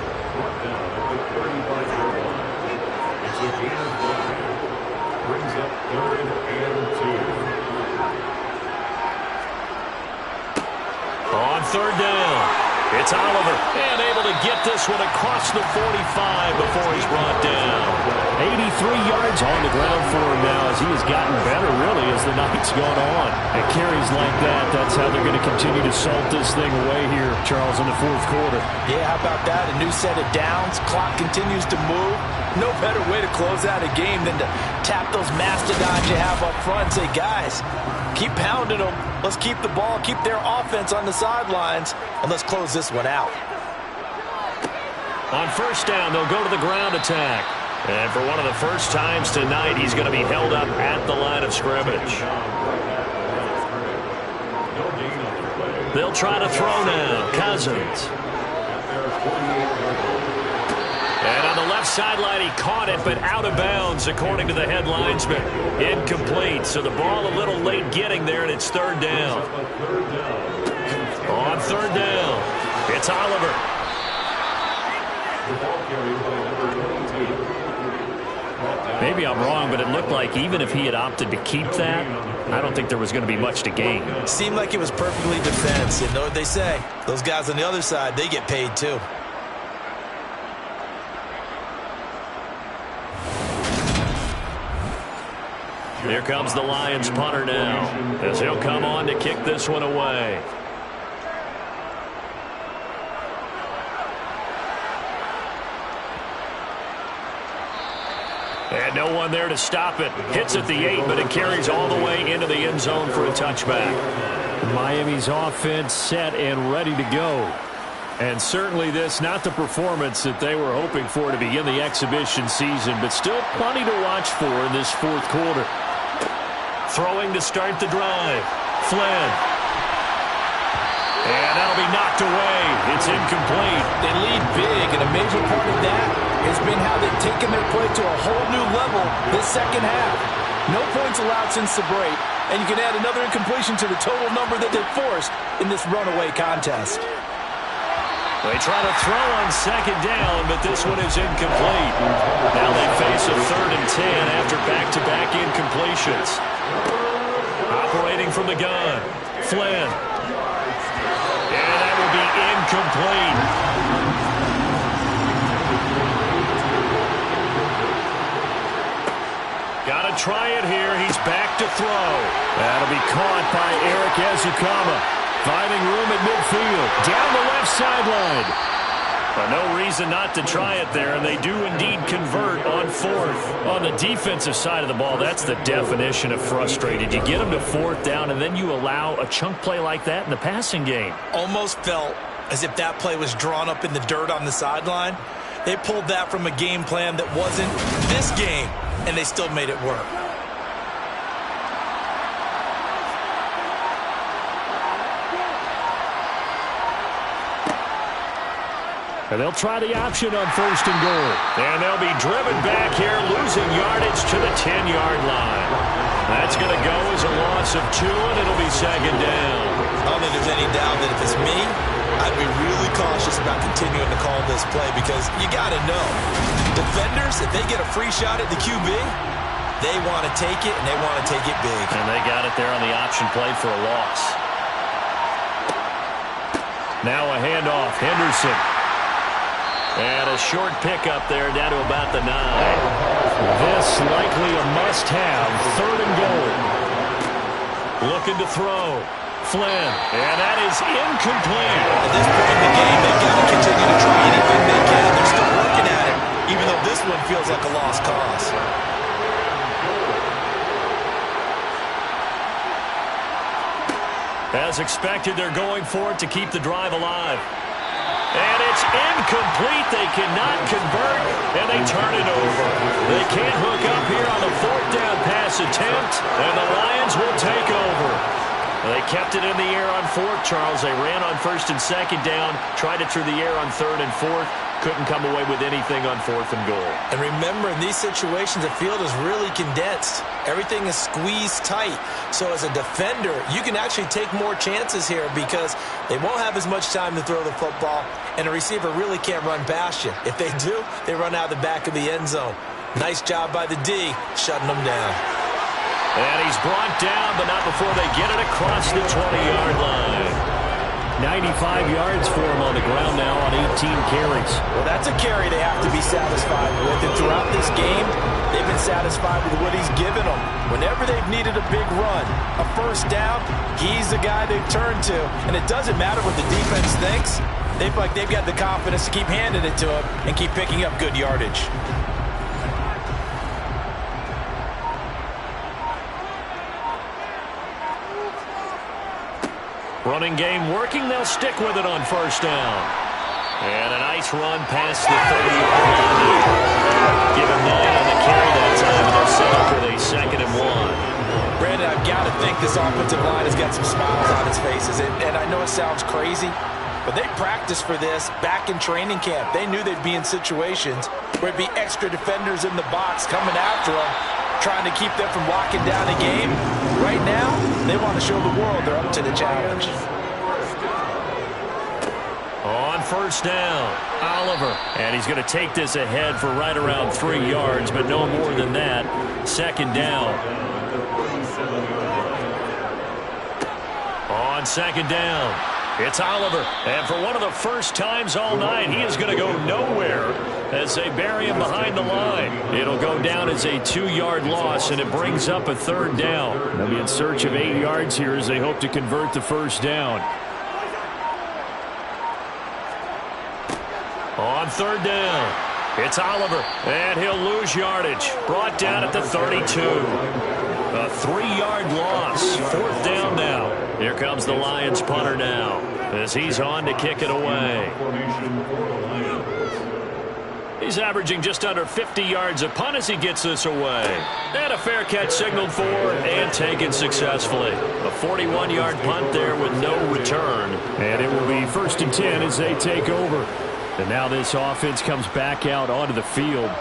Brings up 3rd and 2. On 3rd down, it's Oliver, and able to get this one across the 45 before he's brought down. 83 yards on the ground for him now as he has gotten better, really, as the night's gone on. And carries like that, that's how they're going to continue to salt this thing away here, Charles, in the 4th quarter. Yeah, how about that? A new set of downs. Clock continues to move. No better way to close out a game than to tap those mastodons you have up front and say, guys, keep pounding them. Let's keep the ball, keep their offense on the sidelines, and let's close this one out. On 1st down, they'll go to the ground attack. And for one of the first times tonight, he's going to be held up at the line of scrimmage. They'll try to throw now. Cousins. And on the left sideline, he caught it, but out of bounds, according to the head linesman. Incomplete, so the ball a little late getting there, and it's 3rd down. On 3rd down, it's Oliver. Maybe I'm wrong, but it looked like even if he had opted to keep that, I don't think there was going to be much to gain. Seemed like it was perfectly defense. You know what they say. Those guys on the other side, they get paid too. Here comes the Lions punter now, as he'll come on to kick this one away. And no one there to stop it. Hits at the 8, but it carries all the way into the end zone for a touchback. Miami's offense set and ready to go. And certainly this, not the performance that they were hoping for to begin the exhibition season, but still plenty to watch for in this 4th quarter. Throwing to start the drive. Flynn. And that'll be knocked away. It's incomplete. They lead big, and a major part of that has been how they've taken their play to a whole new level this second half. No points allowed since the break, and you can add another incompletion to the total number that they've forced in this runaway contest. They try to throw on 2nd down, but this one is incomplete. Now they face a 3rd and 10 after back-to-back incompletions. Operating from the gun, Flynn. And that will be incomplete. Got to try it here. He's back to throw. That'll be caught by Eric Ezukanma. Finding room at midfield. Down the left sideline. But no reason not to try it there, and they do indeed convert on 4th. On the defensive side of the ball, that's the definition of frustrated. You get them to 4th down, and then you allow a chunk play like that in the passing game. Almost felt as if that play was drawn up in the dirt on the sideline. They pulled that from a game plan that wasn't this game, and they still made it work. And they'll try the option on 1st and goal. And they'll be driven back here, losing yardage to the 10-yard line. That's going to go as a loss of 2, and it'll be 2nd down. I don't think there's any doubt that if it's me, I'd be really cautious about continuing to call this play because you got to know, defenders, if they get a free shot at the QB, they want to take it, and they want to take it big. And they got it there on the option play for a loss. Now a handoff, Henderson. And a short pickup there down to about the 9. This likely a must-have, 3rd and goal. Looking to throw. Flynn. And that is incomplete. At this point in the game, they've got to continue to try anything they can. They're still working at it, even though this one feels like a lost cause. As expected, they're going for it to keep the drive alive. And it's incomplete. They cannot convert, and they turn it over. They can't hook up here on the fourth down pass attempt, and the Lions will take over. They kept it in the air on fourth, Charles. They ran on first and second down, tried it through the air on third and fourth, couldn't come away with anything on fourth and goal. And remember, in these situations, the field is really condensed. Everything is squeezed tight. So as a defender, you can actually take more chances here because they won't have as much time to throw the football, and a receiver really can't run past you. If they do, they run out the back of the end zone. Nice job by the D, shutting them down. And he's brought down, but not before they get it across the 20-yard line. 95 yards for him on the ground now on 18 carries. Well, that's a carry they have to be satisfied with. And throughout this game, they've been satisfied with what he's given them. Whenever they've needed a big run, a first down, he's the guy they've turned to. And it doesn't matter what the defense thinks. They feel like they've got the confidence to keep handing it to him and keep picking up good yardage. Running game working. They'll stick with it on first down. And a nice run past the 30-yard line. Give him 9 on the carry that time, and they're set up with a 2nd and 1. Brandon, I've got to think this offensive line has got some smiles on its faces. And I know it sounds crazy, but they practiced for this back in training camp. They knew they'd be in situations where it'd be extra defenders in the box coming after them, trying to keep them from locking down a game. Right now, they want to show the world they're up to the challenge. On first down, Oliver. And he's going to take this ahead for right around 3 yards, but no more than that. 2nd down. On 2nd down, it's Oliver. And for one of the first times all night, he is going to go nowhere as they bury him behind the line. It'll go down as a 2-yard loss, and it brings up a 3rd down. They'll be in search of 8 yards here as they hope to convert the first down. On 3rd down, it's Oliver, and he'll lose yardage. Brought down at the 32. A 3-yard loss. 4th down now. Here comes the Lions punter now as he's on to kick it away. He's averaging just under 50 yards a punt as he gets this away. And a fair catch signaled for and taken successfully. A 41-yard punt there with no return. And it will be 1st and 10 as they take over. And now this offense comes back out onto the field.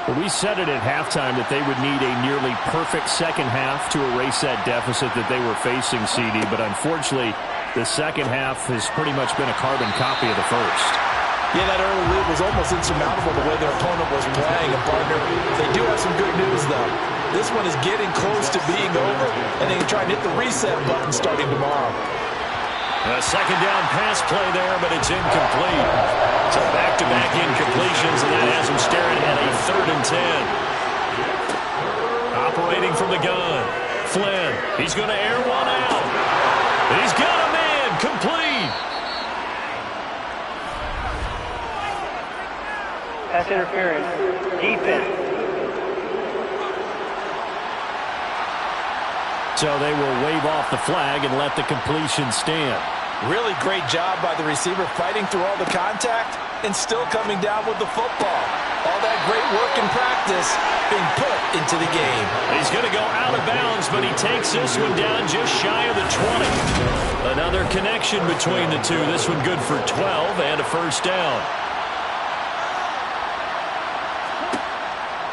Well, we said it at halftime that they would need a nearly perfect second half to erase that deficit that they were facing, CD. But unfortunately, the second half has pretty much been a carbon copy of the first. Yeah, that early lead was almost insurmountable the way their opponent was playing. And, partner, they do have some good news, though. This one is getting close to being over, and they can try and hit the reset button starting tomorrow. A 2nd down pass play there, but it's incomplete. So back-to-back incompletions, and that has him staring at a 3rd and 10. Operating from the gun. Flynn, he's going to air one out. He's got a man, complete. Pass interference. Defense. So they will wave off the flag and let the completion stand. Really great job by the receiver fighting through all the contact and still coming down with the football. All that great work in practice being put into the game. He's going to go out of bounds, but he takes this one down just shy of the 20. Another connection between the two. This one good for 12 and a first down.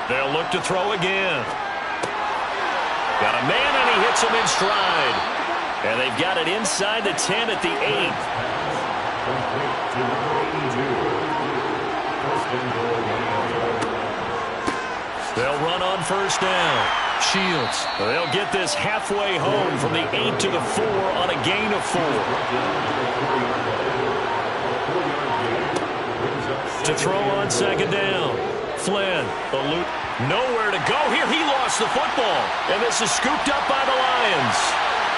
They'll look to throw again. Got a man, and he hits him in stride. And they've got it inside the 10 at the 8. They'll run on first down. Shields. They'll get this halfway home from the 8 to the 4 on a gain of 4. To throw on 2nd down. Flynn, the loop. Nowhere to go here. He lost the football. And this is scooped up by the Lions.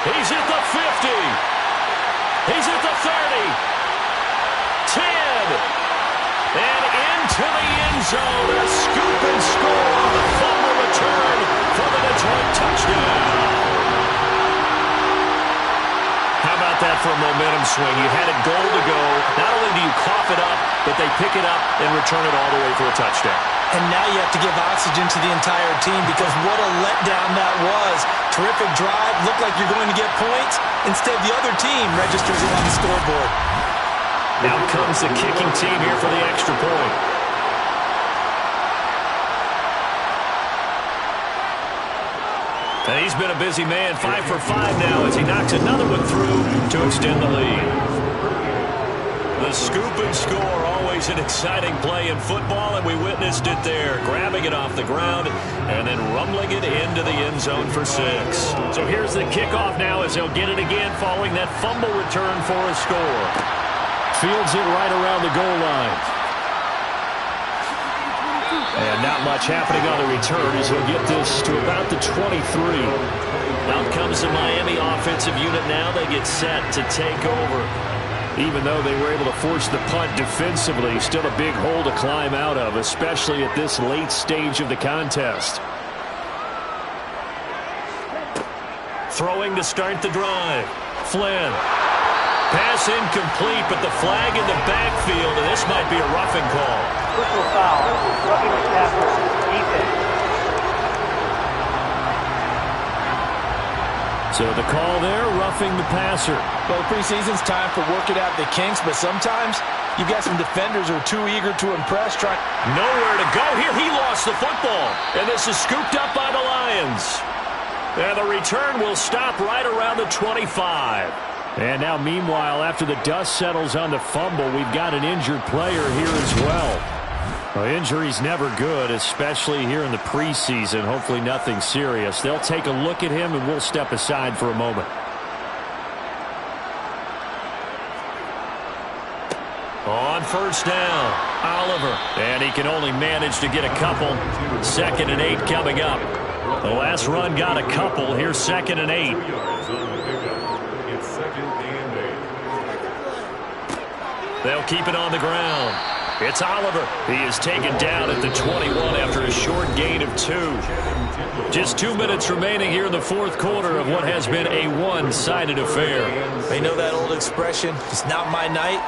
He's at the 50. He's at the 30. 10. And into the end zone. A scoop and score on the fumble return for the Detroit touchdown. How about for a momentum swing. You had it goal to go. Not only do you cough it up, but they pick it up and return it all the way for a touchdown. And now you have to give oxygen to the entire team because what a letdown that was. Terrific drive. Looked like you're going to get points. Instead, the other team registers it on the scoreboard. Now comes the kicking team here for the extra point. And he's been a busy man, 5 for 5 now as he knocks another one through to extend the lead. The scoop and score, always an exciting play in football, and we witnessed it there, grabbing it off the ground and then rumbling it into the end zone for 6. So here's the kickoff now as he'll get it again following that fumble return for a score. Fields it right around the goal line. And not much happening on the return as he'll get this to about the 23. Out comes the Miami offensive unit now. They get set to take over. Even though they were able to force the punt defensively, still a big hole to climb out of, especially at this late stage of the contest. Throwing to start the drive. Flynn. Pass incomplete, but the flag in the backfield, and this might be a roughing call. Personal foul. Roughing the passer. Defense. So the call there, roughing the passer. Well, preseason's time for work it out the kinks, but sometimes you've got some defenders who are too eager to impress. Nowhere to go here. He lost the football, and this is scooped up by the Lions. And the return will stop right around the 25. And now, meanwhile, after the dust settles on the fumble, we've got an injured player here as well. Well, injury's never good, especially here in the preseason. Hopefully nothing serious. They'll take a look at him, and we'll step aside for a moment. On first down, Oliver. And he can only manage to get a couple. 2nd and 8 coming up. The last run got a couple. Here's 2nd and 8. They'll keep it on the ground. It's Oliver. He is taken down at the 21 after a short gain of 2. Just 2 minutes remaining here in the 4th quarter of what has been a one-sided affair. You know that old expression, it's not my night?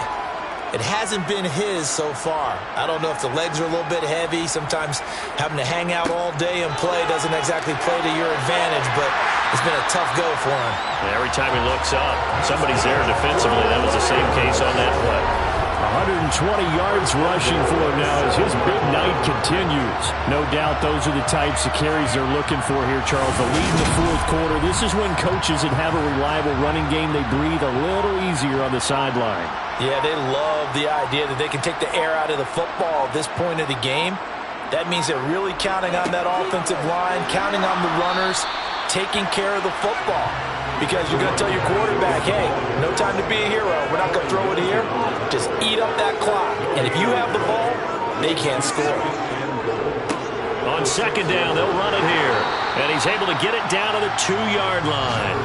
It hasn't been his so far. I don't know if the legs are a little bit heavy. Sometimes having to hang out all day and play doesn't exactly play to your advantage, but it's been a tough go for him. And every time he looks up, somebody's there defensively. That was the same case on that play. 120 yards rushing for him now as his big night continues. No doubt those are the types of carries they're looking for here, Charles. The lead in the 4th quarter. This is when coaches that have a reliable running game, they breathe a little easier on the sideline. Yeah, they love the idea that they can take the air out of the football at this point of the game. That means they're really counting on that offensive line, counting on the runners, taking care of the football. Because you're going to tell your quarterback, hey, no time to be a hero. We're not going to throw it here. Just eat up that clock. And if you have the ball, they can't score. On 2nd down, they'll run it here. And he's able to get it down to the 2-yard line.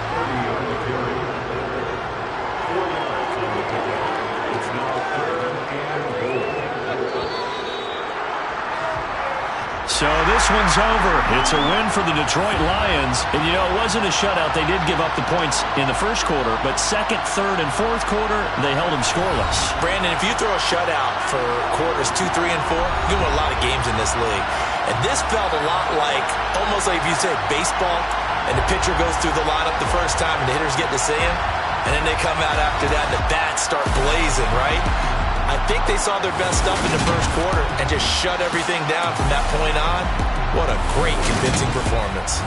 So this one's over. It's a win for the Detroit Lions. And, you know, it wasn't a shutout. They did give up the points in the 1st quarter, but 2nd, 3rd, and 4th quarter, they held them scoreless. Brandon, if you throw a shutout for quarters 2, 3, and 4, you win a lot of games in this league. And this felt a lot like, almost like if you say baseball, and the pitcher goes through the lineup the first time, and the hitters get to see him, and then they come out after that, and the bats start blazing, right? I think they saw their best stuff in the 1st quarter and just shut everything down from that point on. What a great, convincing performance.